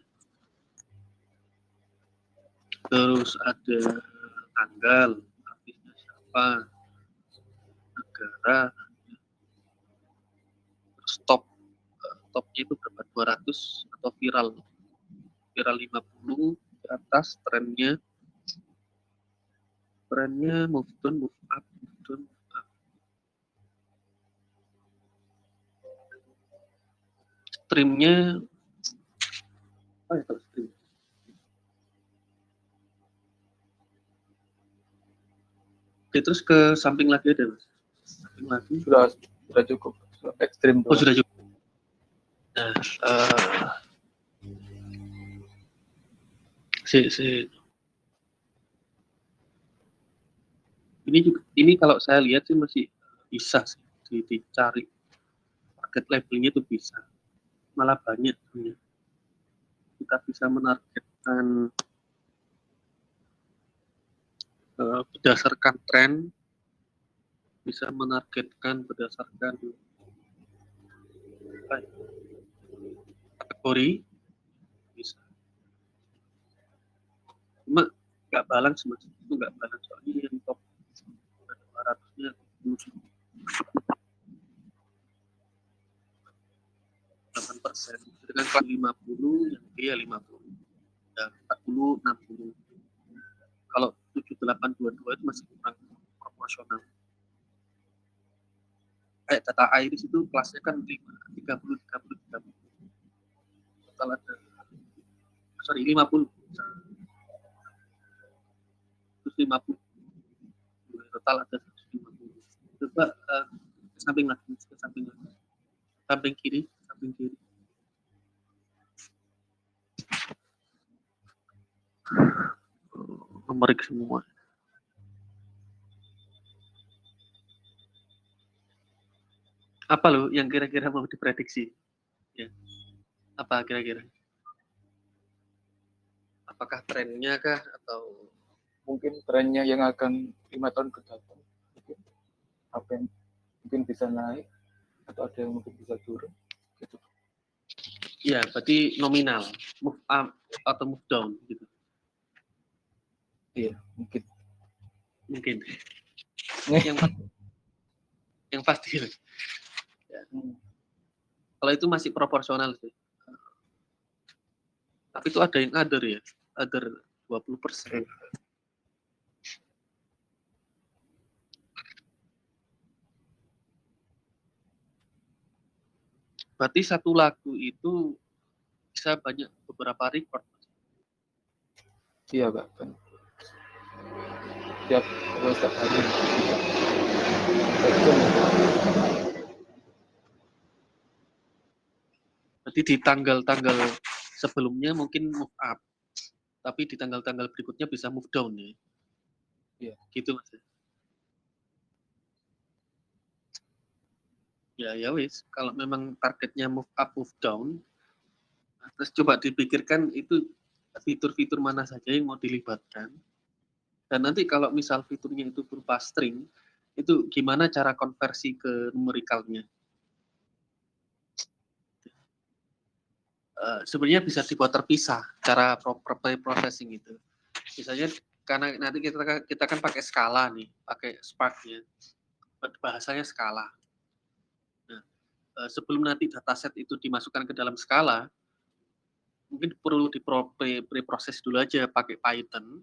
terus ada tanggal, artisnya siapa, negara, terus topnya itu berapa, 200 atau viral 50 ke atas, trennya move down, move up, move down, move up. Streamnya apa ya kalau stream? Oke, terus ke samping lagi ada mas? Samping lagi Sudah cukup, ekstrim oh doang. sudah cukup. Nah, ini kalau saya lihat sih masih bisa sih dicari target labelnya itu bisa, malah banyak sebenarnya. Kita bisa menargetkan berdasarkan tren, bisa menargetkan berdasarkan kategori, bisa. Cuma nggak balance mas, itu nggak balance soalnya yang top 200-nya 8%, dengan kelas 50 yang dia 50, dan 40 60. Kalau 7822 itu masih kurang proporsional. Kayak data Iris itu kelasnya kan 30 total ada 50 terus 50 total ada 150. Coba ke samping lagi, samping kiri numerik semua. Apa loh yang kira-kira mau diprediksi? Ya. Apa kira-kira? Apakah trennya kah atau Mungkin trennya yang akan 5 tahun ke depan, mungkin apa yang mungkin bisa naik atau ada yang mungkin bisa turun gitu. ya berarti nominal, move up atau move down gitu? Iya, mungkin yang pasti ya. Kalau itu masih proporsional sih, tapi itu ada yang other 20%. Berarti satu lagu itu bisa banyak beberapa record. Iya bahkan setiap hari. Berarti di tanggal-tanggal sebelumnya mungkin move up, tapi di tanggal-tanggal berikutnya bisa move down ya. Iya. Gitu mas. Ya wis, kalau memang targetnya move up, move down, terus coba dipikirkan itu fitur-fitur mana saja yang mau dilibatkan. Dan nanti kalau misal fiturnya itu berupa string, itu gimana cara konversi ke numerikalnya. Sebenarnya bisa dibuat terpisah cara processing itu. Misalnya karena nanti kita kan pakai skala nih, pakai Spark-nya, bahasanya skala. Nah, sebelum nanti dataset itu dimasukkan ke dalam skala, mungkin perlu diproses dulu aja pakai Python,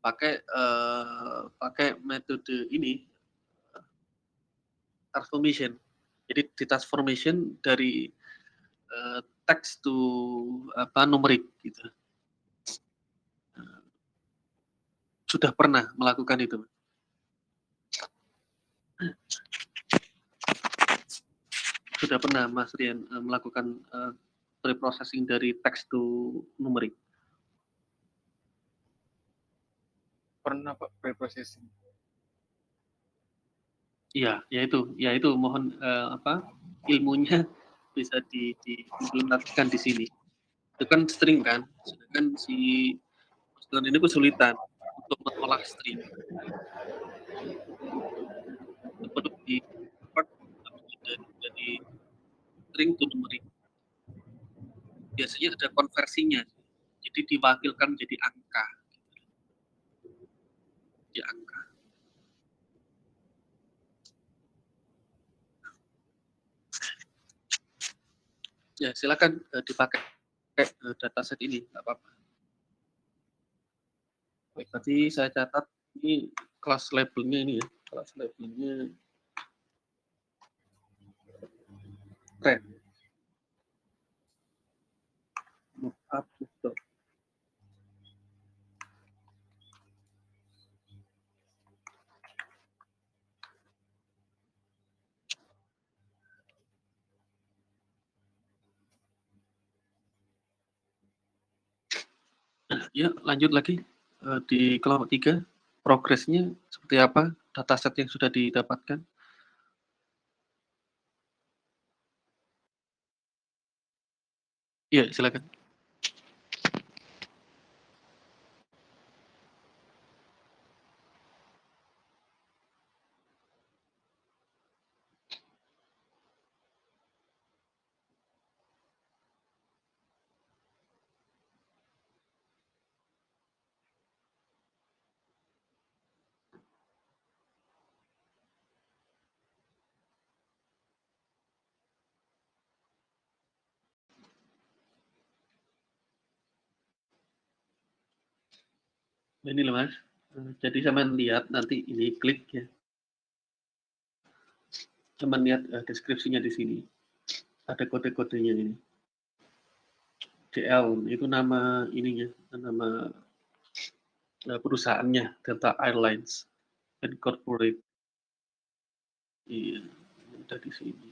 pakai metode ini transformation. Jadi di transformation dari text to numerik gitu. Sudah pernah melakukan itu? Sudah pernah Mas Rian melakukan preprocessing dari text to numerik? Pernah Pak preprocessing. Iya, ya itu mohon ilmunya bisa diimplementasikan di sini. Itu kan string kan, sedangkan si ini kesulitan untuk mengolah string. string to numeric. Biasanya ada konversinya. Jadi diwakilkan jadi angka. Jadi angka. Ya, silakan dipakai dataset ini, nggak apa-apa. Baik, berarti saya catat ini kelas labelnya ini ya, kelas labelnya trend. Markup dot. Nah, ya, lanjut lagi di kelompok 3, progresnya seperti apa, dataset yang sudah didapatkan. Iya, silakan. Ini loh Mas, jadi sampean lihat nanti ini klik ya. Sampean lihat deskripsinya di sini. Ada kode-kodenya ini. DL itu nama ininya, nama perusahaannya, Delta Airlines Incorporate. Iya, ada di sini.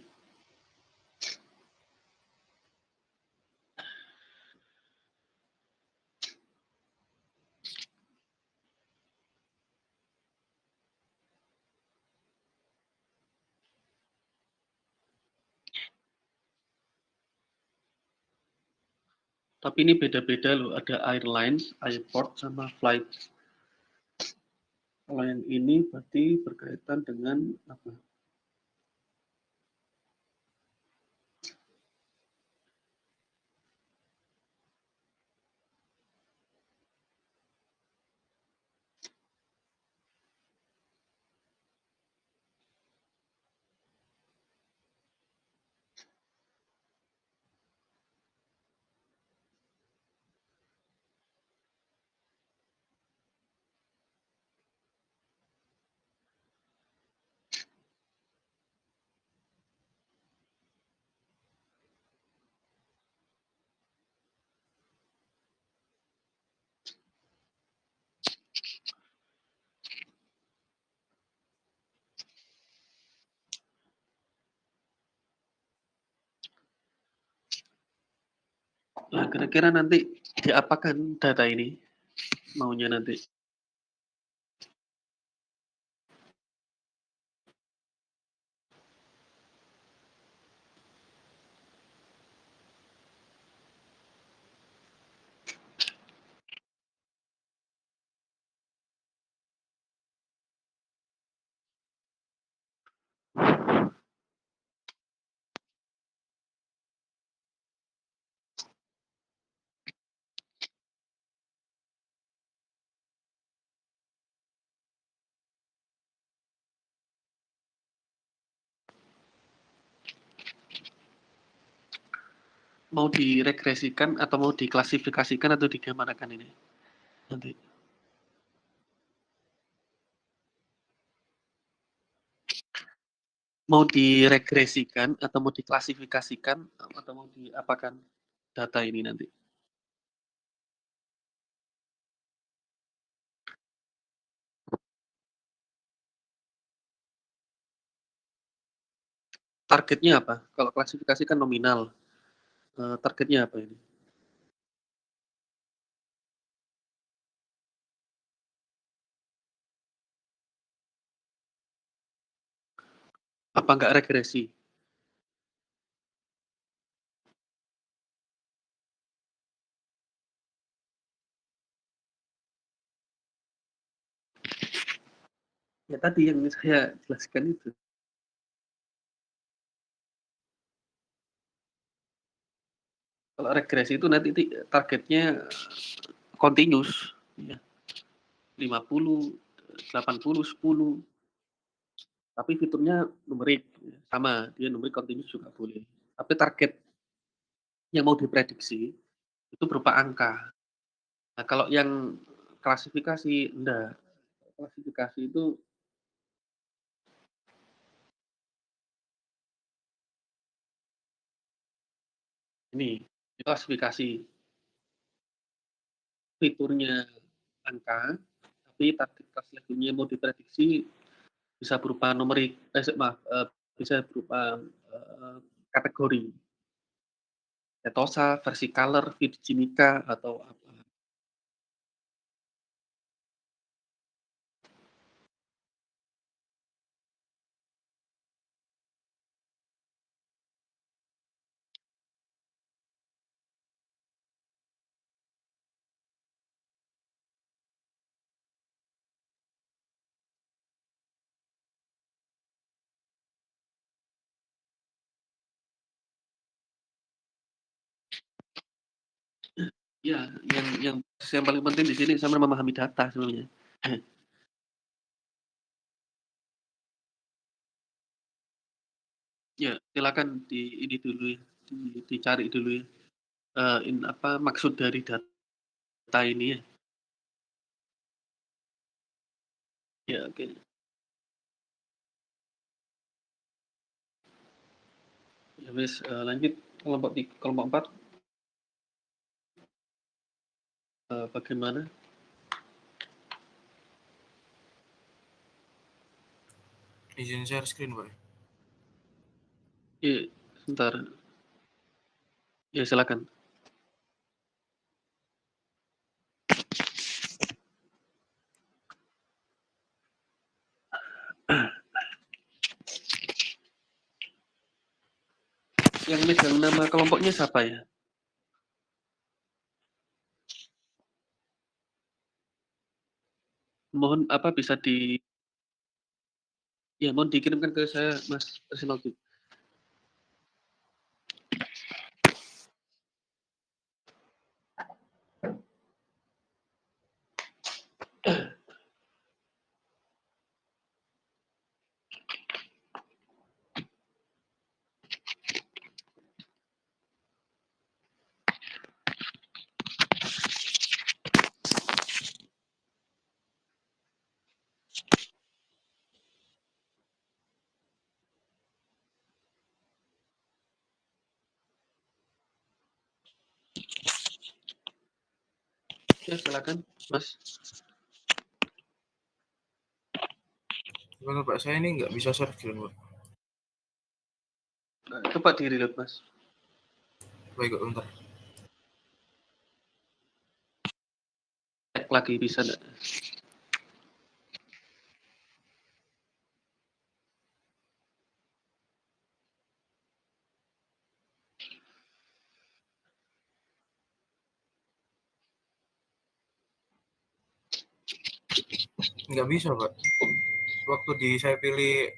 Tapi ini beda-beda loh, ada airlines, airport, sama flight. Kalau yang ini berarti berkaitan dengan apa? Nah, kira-kira nanti diapakan data ini? Maunya nanti. Mau diregresikan atau mau diklasifikasikan atau digambarkan ini? Nanti. Mau diregresikan atau mau diklasifikasikan atau mau diapakan data ini nanti? Targetnya apa? Kalau klasifikasi kan nominal. Targetnya apa ini? Apa enggak regresi? Ya tadi yang saya jelaskan itu. Kalau regresi itu nanti targetnya continuous, ya. 50, 80, 10. Tapi fiturnya numerik, sama, dia numerik continuous juga boleh. Tapi target yang mau diprediksi itu berupa angka. Nah, kalau yang klasifikasi enggak. Klasifikasi itu ini klasifikasi fiturnya angka, tapi target kelasnya mau diprediksi bisa berupa numerik, maaf, bisa berupa kategori. Setosa, versi color, Virginica, atau apa. Ya, yang paling penting di sini sama memahami data sebenarnya. Ya, silakan ini dulu ya, dicari dulu ya. Apa maksud dari data ini ya? Ya, oke. Ya wis, lanjut kelompok 4, bagaimana? Izin share screen, Pak. Iya, sebentar. Ya, silakan. Yang megang nama kelompoknya siapa ya? Mohon apa bisa ya mohon dikirimkan ke saya, Mas Resinogi. Ya, silakan, Mas. Gimana, Pak? Saya ini nggak bisa share screen, Pak. Coba di-reload, Mas. Baik, Pak, bentar. Cek lagi bisa enggak? Nggak bisa, Pak. Waktu saya pilih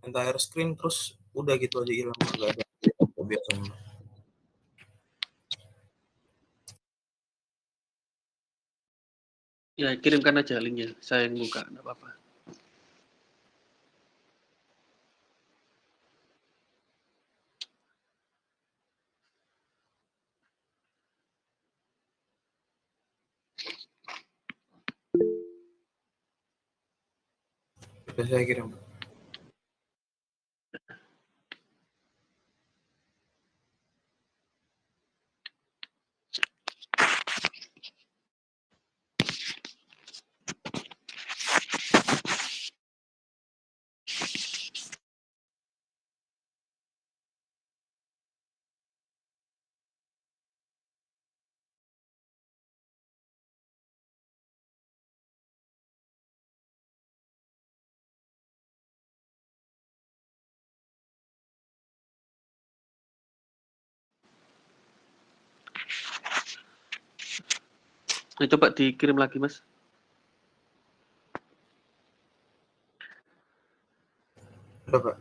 entire screen, terus udah gitu aja hilang, Pak. Nggak ada biasanya. Ya, kirimkan aja linknya. Saya yang buka, enggak apa-apa. Udah saya kirim, Pak. Nah, coba dikirim lagi, Mas. Udah, Pak.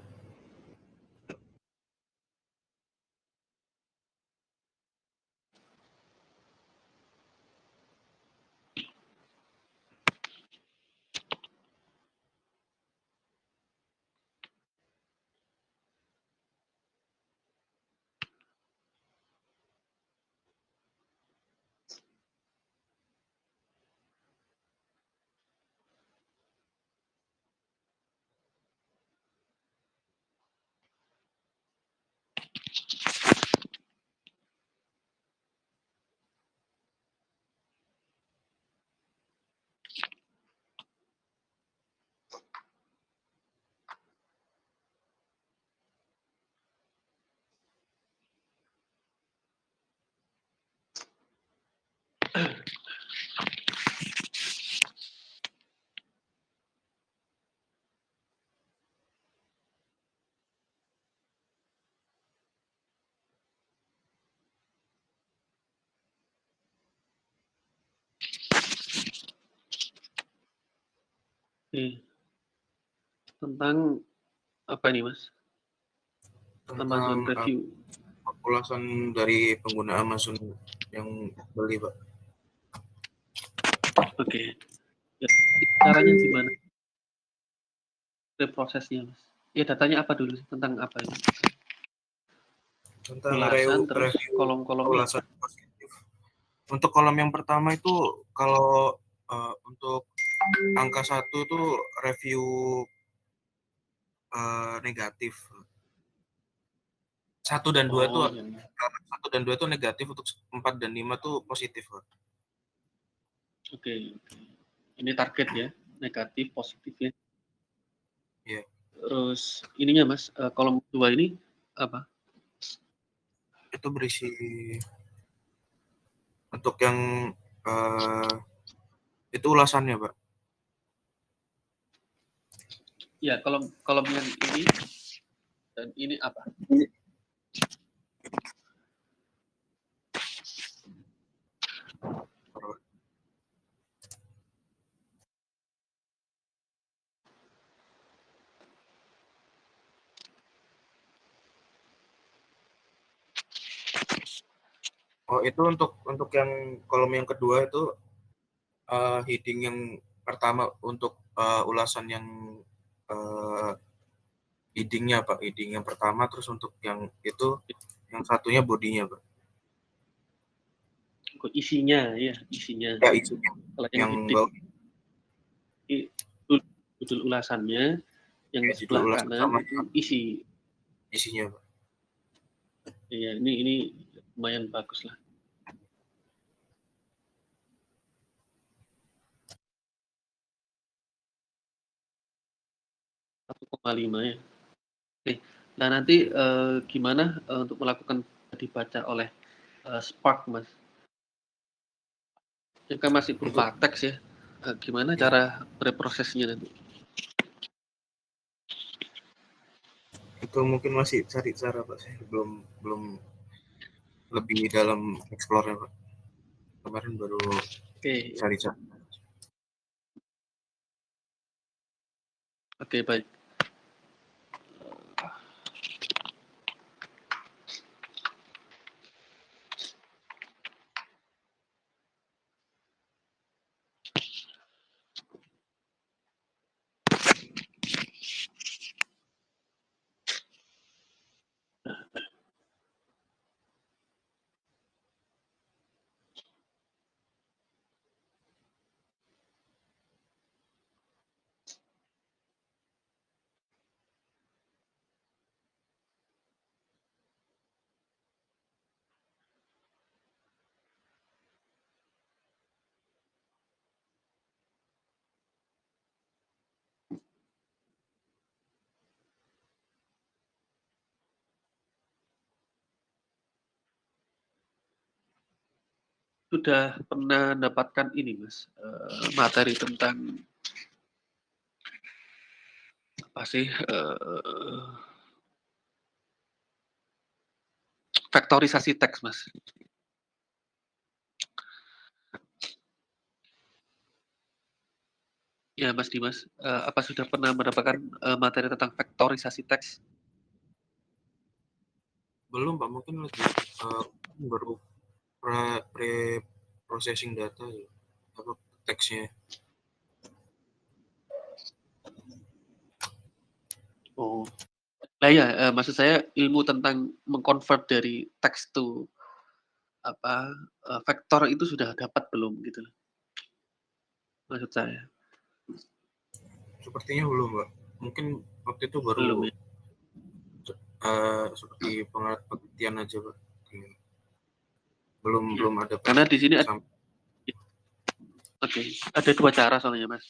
Oke. Tentang apa ini, Mas? Amazon Tentang review. ulasan dari pengguna Amazon yang beli, Pak. Oke. Ya, caranya gimana? Prosesnya, Mas. Ya, datanya apa dulu? Tentang apa ini? Tentang Ulasan, terus review kolom-kolomnya ulasan positif. Untuk kolom yang pertama itu kalau untuk angka 1 itu review negatif. 1 dan 2 itu Oh, iya. 1 dan 2 itu negatif, untuk 4 dan 5 itu positif, Pak. Oke. Ini target ya, negatif, positif ya. Iya. Terus ininya, Mas, kolom 2 ini apa? Itu berisi untuk yang itu ulasannya, Pak. Ya, kolom yang ini dan ini apa? Oh, itu untuk yang kolom yang kedua itu heading yang pertama untuk ulasan yang heading-nya, Pak. Heading yang pertama, terus untuk yang itu yang satunya bodinya, Pak. Isinya ya, isinya. Ya, isinya. Kalau Yang heading judul ulasannya, yang ya, judul sebelah ulasan kanan sama itu isinya, Pak. Iya, ini lumayan bagus lah. .5 ya. Oke. Nah, nanti gimana untuk melakukan dibaca oleh Spark, Mas? Ini kan masih berupa teks ya. Gimana Ya. cara berprosesnya nanti? Itu mungkin masih cari cara, Pak. Saya belum lebih dalam explore-nya, Pak. Kemarin baru cari cara. Oke, baik. Sudah pernah mendapatkan ini, Mas, materi tentang apa sih, vektorisasi teks, Mas? Ya, Mas Dimas, apa sudah pernah mendapatkan materi tentang vektorisasi teks? Belum, Pak. Mungkin lagi baru pre-processing data ya, apa teksnya. Oh. Nah ya, maksud saya ilmu tentang mengkonvert dari teks to apa, vektor itu sudah dapat belum gitu loh, maksud saya. Sepertinya belum, Pak. Mungkin waktu itu baru Belum ya? seperti pengertian aja, Pak. Belum Iya. belum ada. Karena di sini ada 2 cara soalnya, Mas.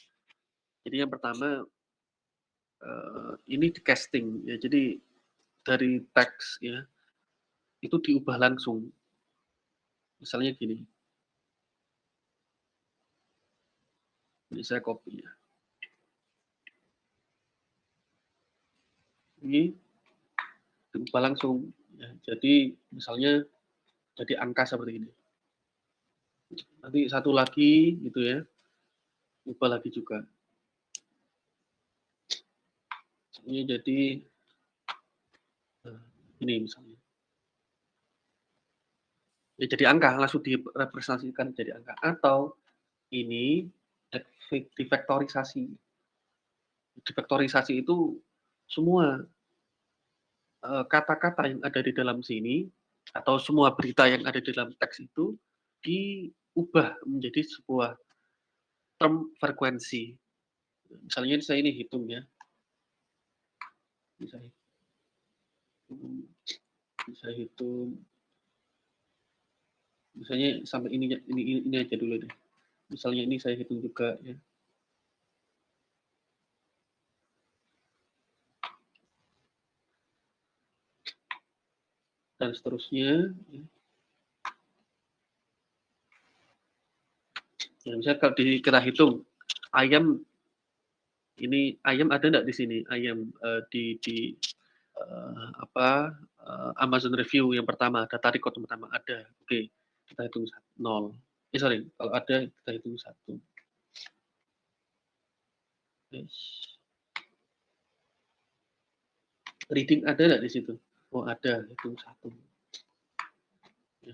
Jadi yang pertama, ini di casting ya, jadi dari teks ya, itu diubah langsung. Misalnya gini, Ini saya copy ya. Ini diubah langsung. Ya, jadi misalnya jadi angka seperti ini. Nanti satu lagi gitu ya, ubah lagi juga. Ini jadi ini misalnya. Ya, jadi angka, langsung direpresentasikan jadi angka. Atau ini difaktorisasi. Difaktorisasi itu semua kata-kata yang ada di dalam sini atau semua berita yang ada di dalam teks itu diubah menjadi sebuah term frekuensi. Misalnya saya ini hitung ya. Bisa hitung. Misalnya sampai ini aja dulu deh. Misalnya ini saya hitung juga ya. Dan seterusnya. Ya, misalnya kalau kita hitung ayam ini ayam ada enggak di sini? Ayam di Amazon review yang pertama, data record yang pertama ada. Oke, kita hitung 0. Sorry, kalau ada kita hitung 1. Yes. Reading ada enggak di situ? Oh, ada, hitung 1. Ya.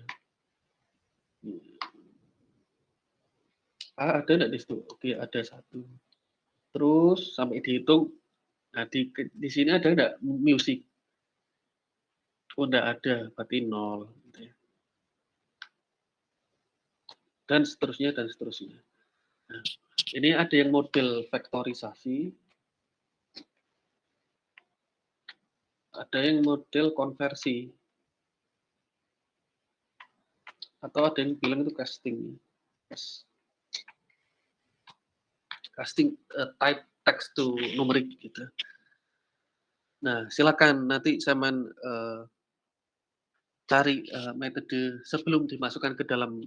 Ada enggak di situ? Oke, ada 1. Terus sampai dihitung, nah di sini ada enggak music? Oh, enggak ada, berarti 0. Gitu ya. Dan seterusnya, dan seterusnya. Nah, ini ada yang model vektorisasi, ada yang model konversi, atau ada yang bilang itu casting. Casting type text to numeric gitu. Nah, silakan nanti saya cari metode sebelum dimasukkan ke dalam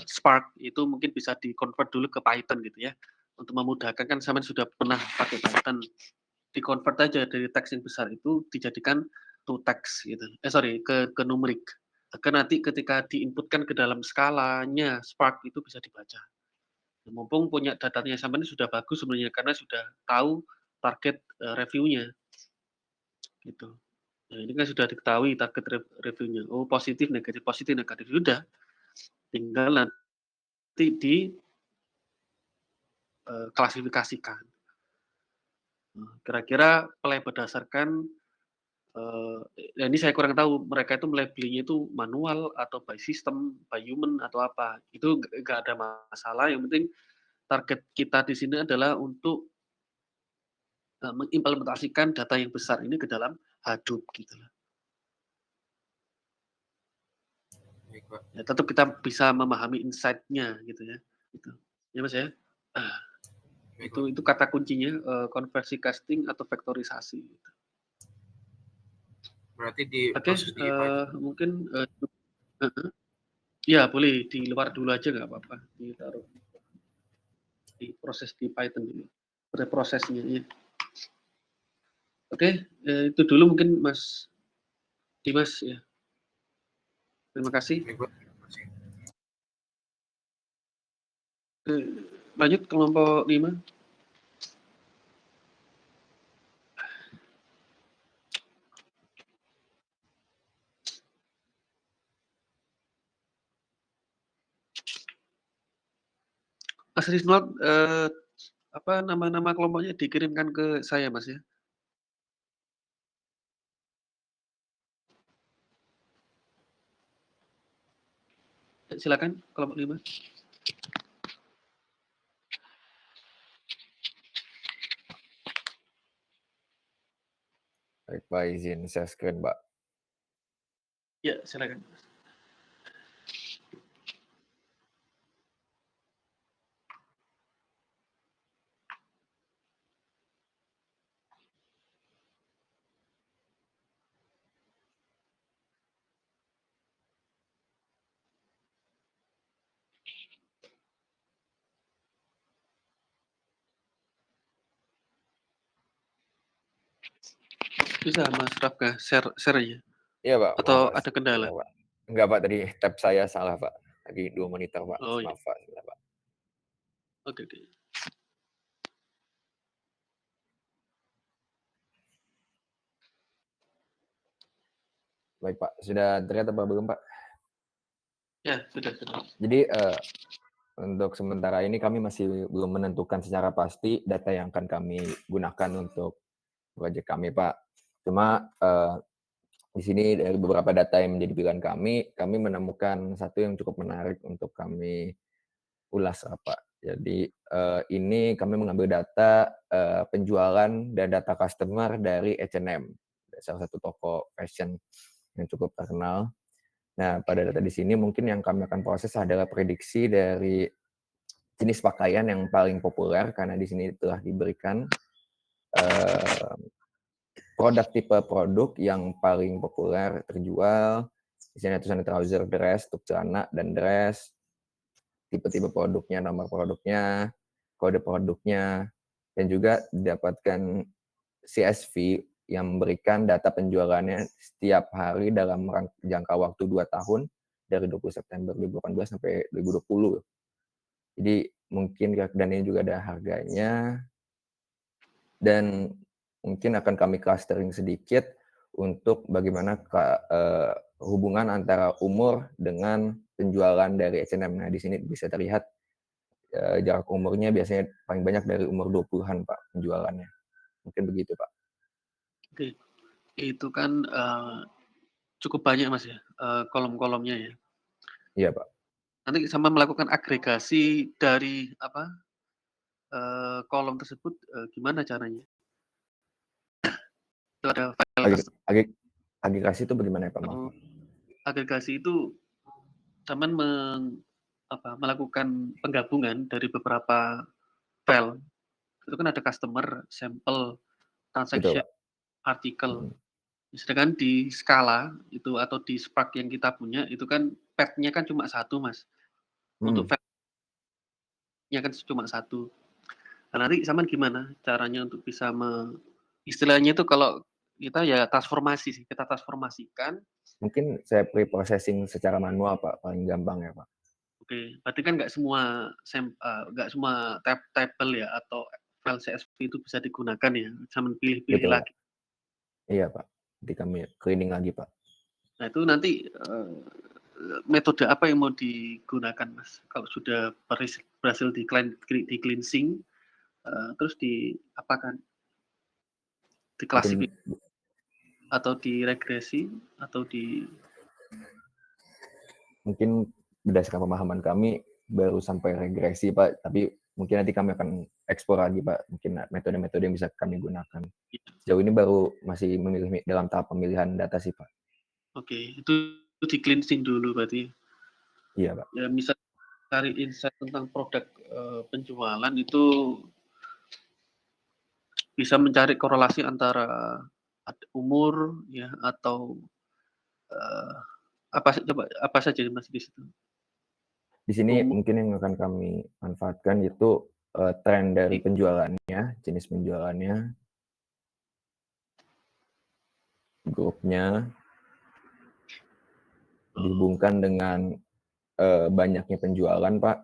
Spark itu mungkin bisa di-convert dulu ke Python gitu ya. Untuk memudahkan kan saya sudah pernah pakai Python, di-convert aja dari teks yang besar itu dijadikan to text gitu. Sorry, ke numerik. Agar nanti ketika diinputkan ke dalam skalanya Spark itu bisa dibaca. Mumpung punya datanya sampean sudah bagus sebenarnya karena sudah tahu target reviewnya gitu. Nah, ini kan sudah diketahui target reviewnya. Oh, positif, negatif, sudah. Tinggal nanti di klasifikasikan. Kira-kira play berdasarkan ya ini saya kurang tahu mereka itu melabelinya itu manual atau by system, by human atau apa. Itu nggak ada masalah. Yang penting target kita di sini adalah untuk mengimplementasikan data yang besar ini ke dalam Hadoop gitu lah. Ya, tetap kita bisa memahami insight-nya gitu ya. Gitu. Ya Mas ya. Itu kata kuncinya konversi casting atau vektorisasi. Gitu. Berarti di proses di mungkin ya boleh di luar dulu aja nggak apa-apa, ditaruh di proses di Python dulu, prosesnya ya. Oke, itu dulu mungkin Mas Dimas ya. Terima kasih. Lanjut kelompok 5. Mas Rizwan, apa nama-nama kelompoknya dikirimkan ke saya Mas ya. Silakan kelompok 5. Baik, Pak, izin share screen, Pak. Ya, silakan. Bisa Mas Rafga share ya? Iya, Pak, maaf, Atau Pak, ada kendala? sebentar, Pak. Enggak, Pak, tadi tab saya salah, Pak. Lagi 2 monitor, Pak. Oh iya, Maaf, Pak, sebentar, Pak. oke oke. Baik, Pak. Sudah terlihat apa belum, Pak? Ya, sudah. Jadi, untuk sementara ini kami masih belum menentukan secara pasti data yang akan kami gunakan untuk proyek kami, Pak. Cuma, di sini dari beberapa data yang menjadi pilihan kami menemukan satu yang cukup menarik untuk kami ulas, Pak. Jadi, ini kami mengambil data, penjualan dan data customer dari H&M, salah satu toko fashion yang cukup terkenal. Nah, pada data di sini mungkin yang kami akan proses adalah prediksi dari jenis pakaian yang paling populer, karena di sini telah diberikan, produk tipe produk yang paling populer terjual. Di sini ada tulisan trouser dress untuk celana dan dress, tipe-tipe produknya, nomor produknya, kode produknya, dan juga didapatkan CSV yang memberikan data penjualannya setiap hari dalam jangka waktu 2 tahun, dari 20 September 2018 sampai 2020. Jadi mungkin dan ini juga ada harganya, dan mungkin akan kami clustering sedikit untuk bagaimana hubungan antara umur dengan penjualan dari H&M. Nah, di sini bisa terlihat jarak umurnya biasanya paling banyak dari umur 20-an, Pak, penjualannya. Mungkin begitu, Pak. Oke. Itu kan cukup banyak Mas ya, kolom-kolomnya ya. Iya, Pak. Nanti sama melakukan agregasi dari kolom tersebut gimana caranya? Itu ada file Agregasi itu bagaimana ya, Pak? Maaf, Pak. Agregasi itu teman melakukan penggabungan dari beberapa file. Itu kan ada customer, sampel, Betul, transaction, Pak. artikel. Sedangkan di skala itu atau di Spark yang kita punya itu kan path-nya kan cuma satu Mas. Untuk file-nya kan cuma satu. Nah, nanti sama gimana caranya untuk bisa istilahnya itu kalau kita ya transformasi sih, kita transformasikan. Mungkin saya pre-processing secara manual, Pak, paling gampang ya, Pak. Oke, berarti kan nggak semua table ya atau file CSV itu bisa digunakan ya, sama pilih-pilih Betul, Pak. lagi. Iya, Pak. Nanti kami cleaning lagi, Pak. Nah, itu nanti metode apa yang mau digunakan, Mas? Kalau sudah berhasil di cleansing, terus diapakan? Diklasifikasi atau diregresi atau mungkin berdasarkan pemahaman kami baru sampai regresi, Pak, tapi mungkin nanti kami akan eksplor lagi, Pak, mungkin metode-metode yang bisa kami gunakan. Sejauh ini baru masih dalam tahap pemilihan data sih, Pak. Oke, itu di cleansing dulu berarti. Iya, Pak. Ya, misal cari insight tentang produk penjualan itu bisa mencari korelasi antara umur ya atau apa saja Mas di situ? Di sini Umur, mungkin yang akan kami manfaatkan itu tren dari penjualannya, jenis penjualannya, grupnya, dihubungkan dengan banyaknya penjualan, Pak,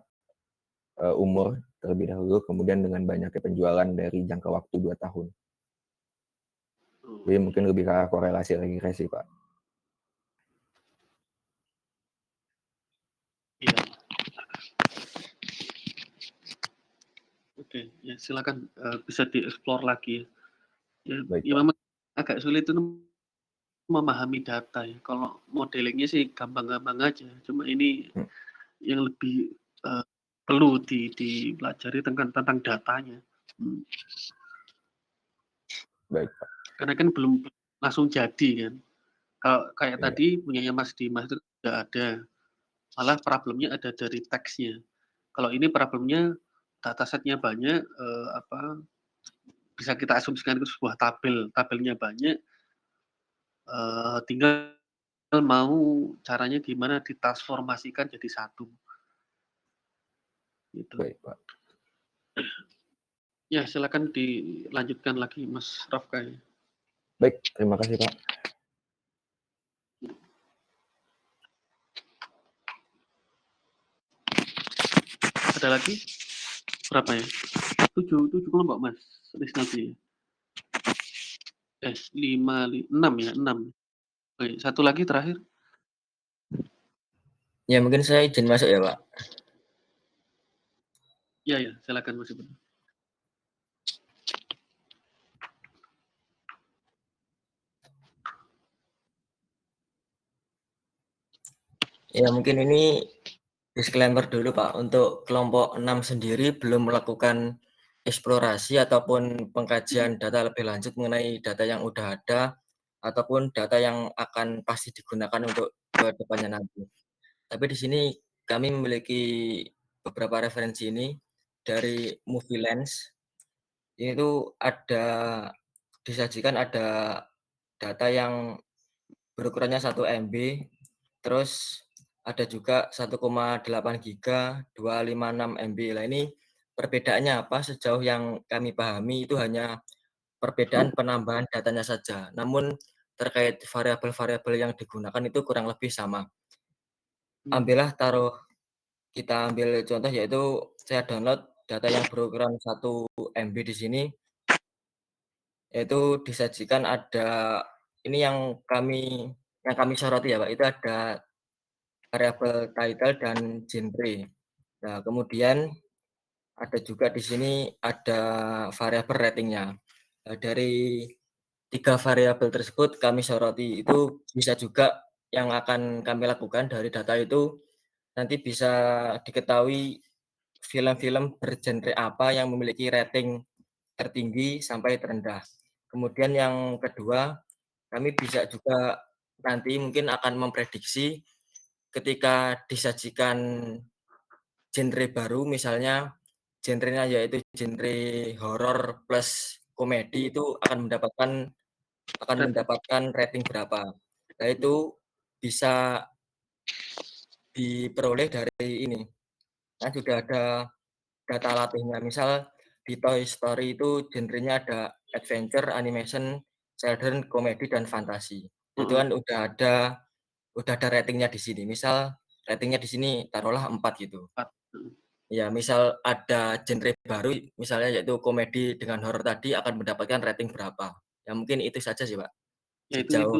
umur terlebih dahulu, kemudian dengan banyaknya penjualan dari jangka waktu 2 tahun. Jadi mungkin lebih ke arah korelasi regresi, Pak. iya. Oke, ya silakan bisa dieksplor lagi ya. Baik, Ya Pak. memang agak sulit itu memahami data ya. Kalau modelingnya sih gampang-gampang aja. Cuma ini yang lebih perlu dipelajari tentang datanya. Baik, Pak. Karena kan belum langsung jadi kan. Kalau kayak Iya. tadi punyanya Mas Dimas itu sudah ada. Malah problemnya ada dari teksnya. Kalau ini problemnya datasetnya banyak, bisa kita asumsikan itu sebuah tabelnya banyak, tinggal mau caranya gimana ditransformasikan jadi satu. Gitu. Baik, Pak. Ya silakan dilanjutkan lagi Mas Rafka. Baik, terima kasih Pak. Ada lagi? Berapa ya? 7 kelompok Mas Risnati. 6 ya, 6. Oke, satu lagi terakhir. Ya, mungkin saya izin masuk ya, Pak. Ya, silakan Mas Ibnu. Ya, mungkin ini disclaimer dulu, Pak. Untuk kelompok 6 sendiri belum melakukan eksplorasi ataupun pengkajian data lebih lanjut mengenai data yang udah ada ataupun data yang akan pasti digunakan untuk ke depannya nanti. Tapi di sini kami memiliki beberapa referensi ini dari Movie Lens. Itu disajikan ada data yang berukurannya 1 MB, terus ada juga 1,8 giga, 256 MB. Nah, ini perbedaannya apa? Sejauh yang kami pahami itu hanya perbedaan penambahan datanya saja. Namun terkait variabel-variabel yang digunakan itu kurang lebih sama. Kita ambil contoh yaitu saya download data yang berukuran 1 MB di sini, yaitu disajikan ada ini yang kami soroti ya Pak, itu ada variabel title dan genre. Nah, kemudian ada juga di sini ada variabel ratingnya. Nah, dari 3 variabel tersebut kami soroti, itu bisa juga yang akan kami lakukan dari data itu nanti bisa diketahui film-film bergenre apa yang memiliki rating tertinggi sampai terendah. Kemudian yang kedua, kami bisa juga nanti mungkin akan memprediksi ketika disajikan genre baru, misalnya genrenya yaitu genre horor plus komedi, itu akan mendapatkan rating berapa. Nah, itu bisa diperoleh dari ini. Nah, sudah ada data latihnya. Misal di Toy Story itu genrenya ada adventure, animation, children, komedi, dan fantasi. Itu kan udah ada ratingnya di sini. Misal ratingnya di sini taruhlah 4 gitu. 4. Ya, misal ada genre baru, misalnya yaitu komedi dengan horor tadi akan mendapatkan rating berapa. Ya mungkin itu saja sih, Pak. Ya, Sejauh itu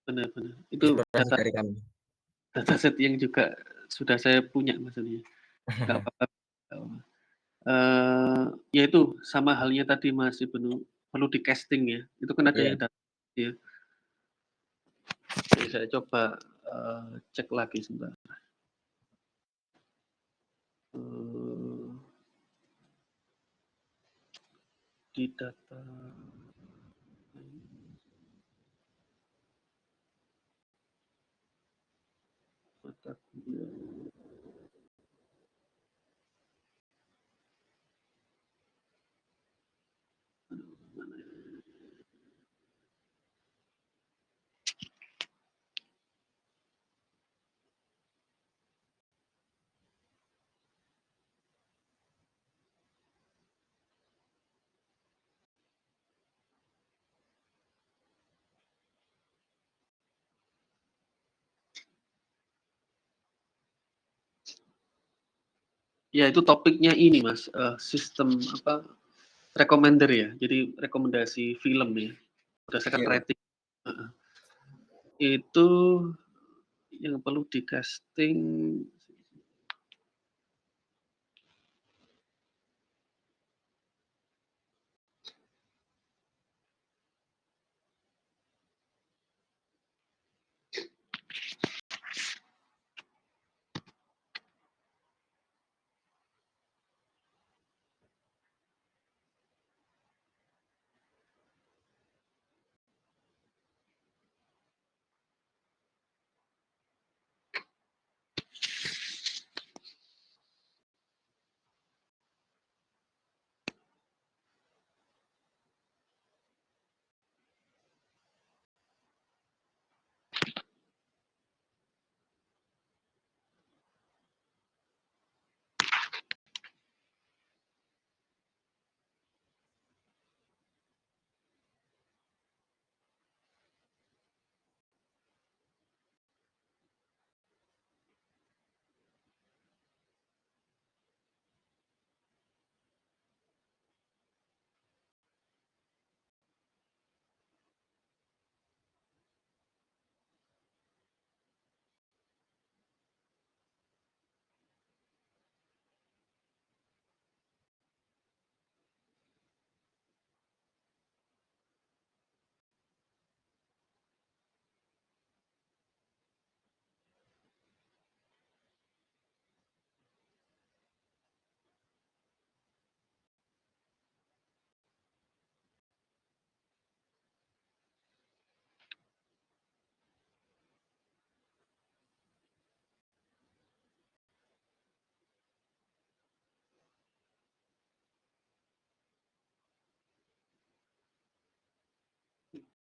benar-benar. Itu eksplorasi dari kami. dataset yang juga sudah saya punya maksudnya. Enggak apa-apa. Ya itu sama halnya tadi Mas Ibnu, perlu di casting ya. Itu kan ada Iya. yang data ya. Jadi saya coba cek lagi sebentar. Di data mata kuliah. Ya itu topiknya ini Mas, sistem apa, recommender ya, jadi rekomendasi film ya, berdasarkan Iya. rating. Itu yang perlu di-casting.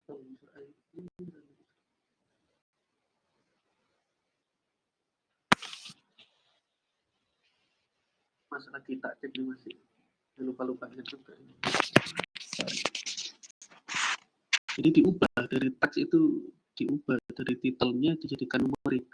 Masalah kita cek ini masih lupa juga. Jadi diubah dari teks itu, diubah dari titelnya dijadikan numerik.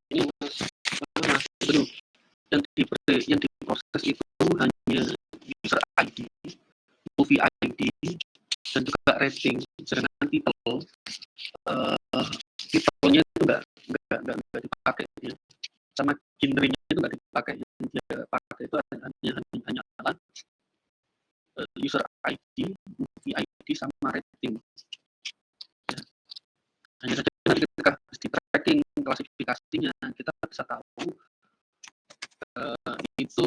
Ini betul. Yang diproses itu hanya user ID, movie ID, dan juga rating. Sedangkan titelnya itu nggak dipakai ya. Sama genrenya itu nggak dipakai. Yang dia pakai itu hanya user ID, movie ID, sama rating. Ya. Hanya saja ketika di tracking klasifikasinya kita bisa tahu itu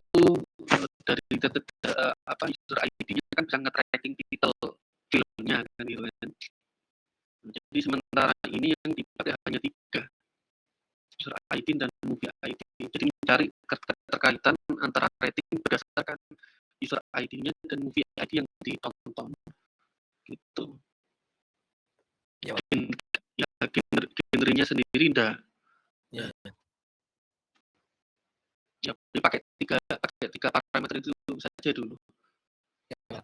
dari user ID-nya kan bisa nge-tracking titel filmnya kan gitu kan. Jadi sementara ini yang dipakai hanya 3, user ID dan movie ID. Jadi mencari keterkaitan antara rating berdasarkan user ID-nya dan movie ID yang ditonton. Gitu. Ya, genrenya sendiri enggak. Ya. Ya, pakai tiga parameter itu saja dulu. Ya.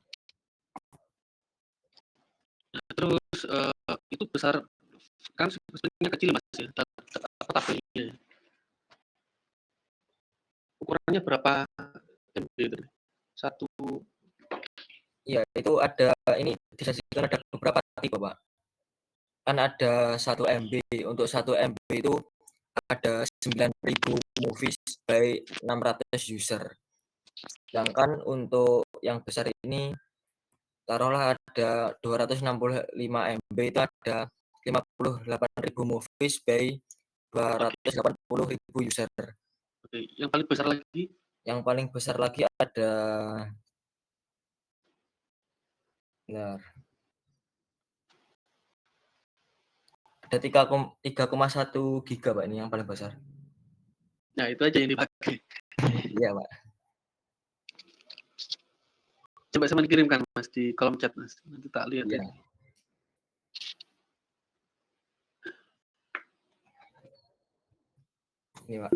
Nah, terus itu besar kan sebenarnya kecil mas ya, tabelnya. Ukurannya berapa MB itu? 1. Iya, itu ada ini disajikan ada beberapa tipe, Pak. Kan ada 1 MB. Untuk 1 MB itu ada 9.000 movies by 600 user. Sedangkan untuk yang besar ini taruhlah ada 265 MB itu ada 58.000 movies by 280.000 user. Oke, yang paling besar lagi? Yang paling besar lagi ada ada 3,1 giga Pak, ini yang paling besar. Nah, itu aja yang dipakai. Iya, Pak. Coba sama dikirimkan Mas di kolom chat Mas. Nanti tak lihat ya. Ini, Pak.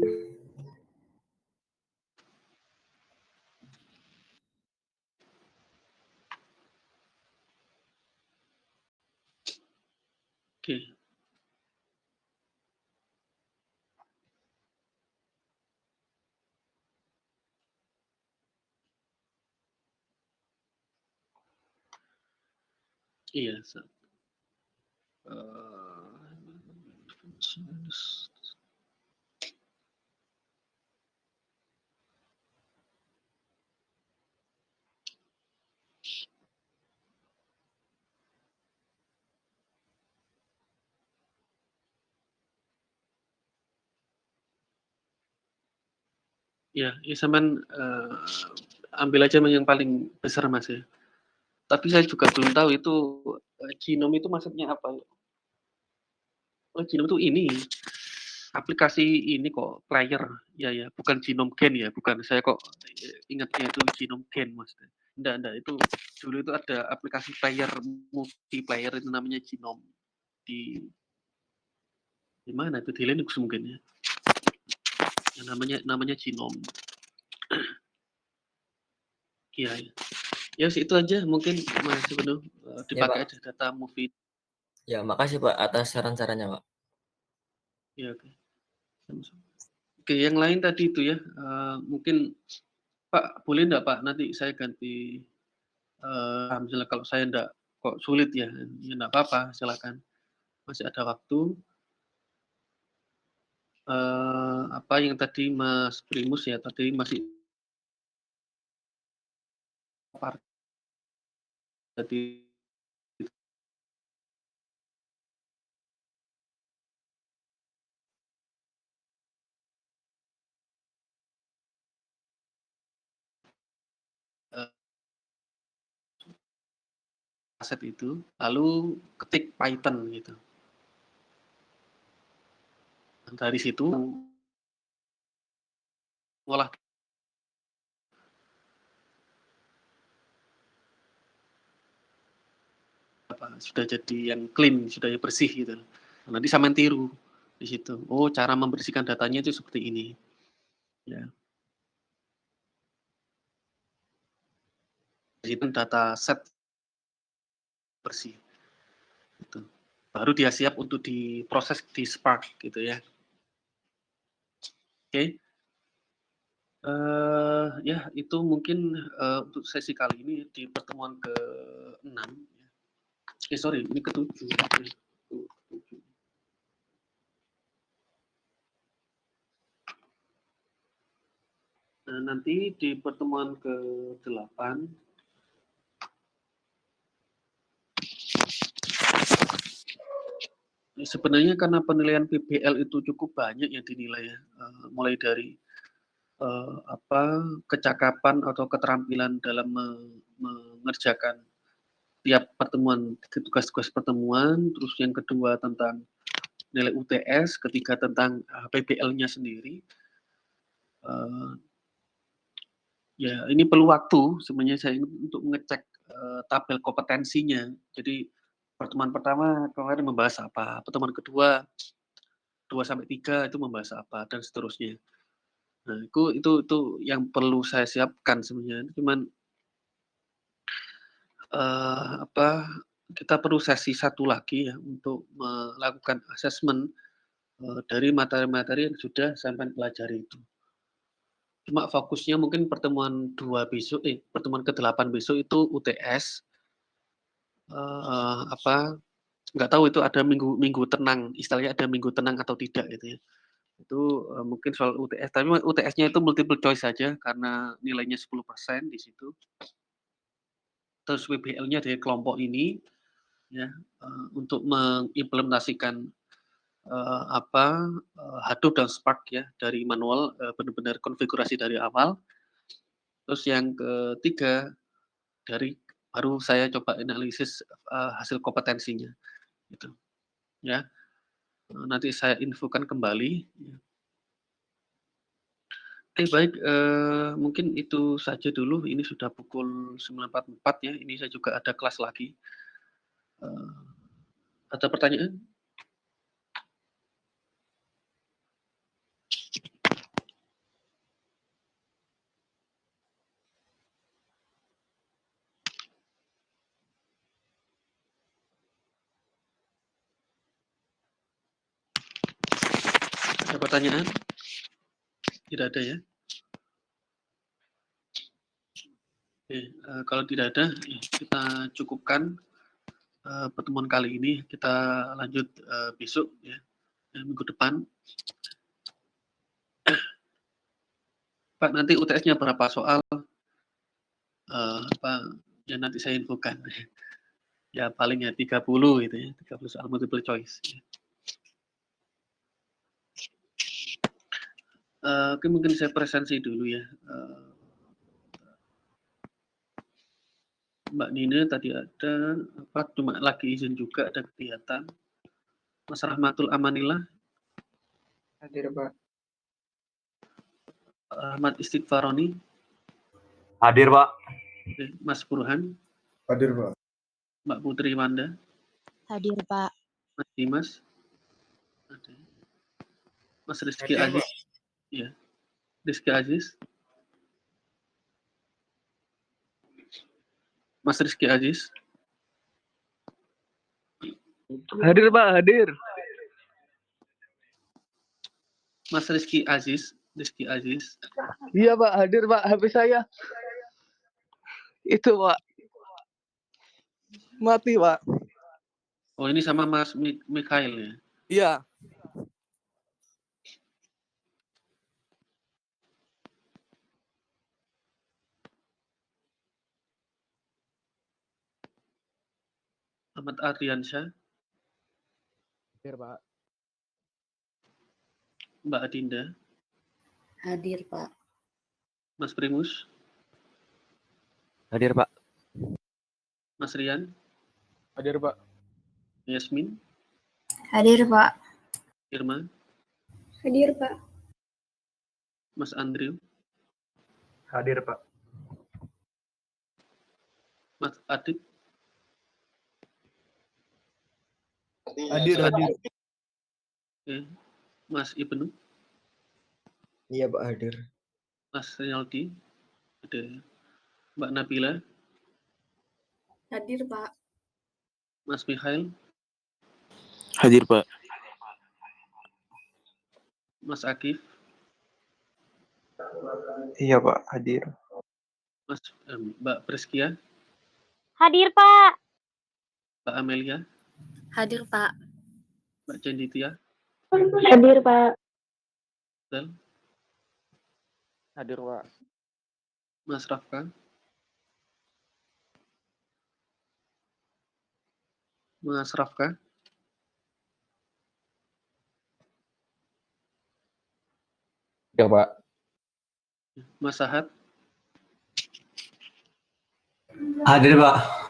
Oke. Iya. Ya, sampean ambil aja yang paling besar Mas ya. Tapi saya juga belum tahu itu Genome itu maksudnya apa? Oh, Genome itu ini aplikasi ini kok player, ya, bukan Genome Gen ya, bukan. Saya kok ingatnya itu Genome Gen Mas. Enggak, itu dulu itu ada aplikasi player multiplayer itu namanya Genome di mana itu di Linux mungkin ya. Yang namanya Genome. Iya. Ya itu aja mungkin Mas Ibnu Ya, dipakai Pak. aja data movie. Ya, makasih Pak atas saran-sarannya, Pak. Ya, oke. Oke, yang lain tadi itu ya, mungkin Pak boleh enggak Pak nanti saya ganti misalnya kalau saya enggak kok sulit ya enggak apa-apa silakan. Masih ada waktu. Apa yang tadi Mas Primus ya tadi masih tadi aset itu, lalu ketik Python gitu. Dari situ ngolah sudah jadi yang clean, sudah bersih gitu. Nanti sampean tiru di situ. Oh, cara membersihkan datanya itu seperti ini. Ya. Itu data set bersih. Gitu. Baru dia siap untuk diproses di Spark gitu ya. Oke. Ya itu mungkin untuk sesi kali ini di pertemuan ke-6. Sorry, ini ke-7. Nah, nanti di pertemuan ke-8 sebenarnya karena penilaian PBL itu cukup banyak yang dinilai ya, mulai dari kecakapan atau keterampilan dalam mengerjakan tiap pertemuan, tugas-tugas pertemuan, terus yang kedua tentang nilai UTS, ketiga tentang PBL-nya sendiri. Ya ini perlu waktu sebenarnya saya untuk mengecek tabel kompetensinya. Jadi pertemuan pertama kemarin membahas apa, pertemuan kedua 2-3 itu membahas apa dan seterusnya. Nah, itu yang perlu saya siapkan sebenarnya. Cuman kita perlu sesi satu lagi ya untuk melakukan asesmen dari materi-materi yang sudah sampai pelajari itu. Cuma fokusnya mungkin pertemuan pertemuan ke-8 besok itu UTS. Nggak tahu itu ada minggu tenang, istilahnya ada minggu tenang atau tidak gitu ya. Itu mungkin soal UTS, tapi UTS-nya itu multiple choice saja karena nilainya 10% di situ. Terus WBL-nya dari kelompok ini ya untuk mengimplementasikan Hadoop dan Spark ya dari manual benar-benar konfigurasi dari awal. Terus yang ketiga baru saya coba analisis hasil kompetensinya gitu ya. Nanti saya infokan kembali. Ya. Oke baik, mungkin itu saja dulu. Ini sudah pukul 9.44 ya. Ini saya juga ada kelas lagi. Ada pertanyaan? Ada pertanyaan? Tidak ada ya? Oke, kalau tidak ada, kita cukupkan pertemuan kali ini. Kita lanjut besok ya, minggu depan. Pak, nanti UTS-nya berapa soal? Ya nanti saya infokan. Ya paling ya 30 gitu ya, 30 soal multiple choice. Oke, mungkin saya presensi dulu ya. Mbak Nina tadi ada, cuma lagi izin juga, ada kegiatan. Mas Rahmatul Amanillah. Hadir, Pak. Ahmad Istighfaroni. Hadir, Pak. Mas Burhan. Hadir, Pak. Mbak Putri Wanda. Hadir, Pak. Mas Dimas. Ada. Mas Rizky Aziz. Ya. Rizky Aziz. Mas Rizky Aziz. Hadir, Pak, hadir. Mas Rizky Aziz. Rizky Aziz. Iya, Pak, hadir, Pak. HP saya. Itu, Pak. Mati, Pak. Oh, ini sama Mas Mikhail ya? Iya. Ahmad Ardiansyah. Hadir, Pak. Mbak Adinda. Hadir, Pak. Mas Primus. Hadir, Pak. Mas Rian. Hadir, Pak. Yasmin. Hadir, Pak. Irma. Hadir, Pak. Mas Andrew. Hadir, Pak. Mas Adit. Hadir. Oke. Mas Ibnu. Iya, Pak, hadir. Mas Rinaldi. Ada Mbak Nabila. Hadir, Pak. Mas Mikhail. Hadir, Pak. Mas Akif. Iya, Pak, hadir. Mas Mbak Priskia. Hadir, Pak. Mbak Amelia. Hadir, Pak. Mbak Cenditia. Hadir, Pak. Dan Hadir, Pak. Mas Rafka. Mas Rafka. Ya, Pak. Mas Sahat. Hadir, Pak.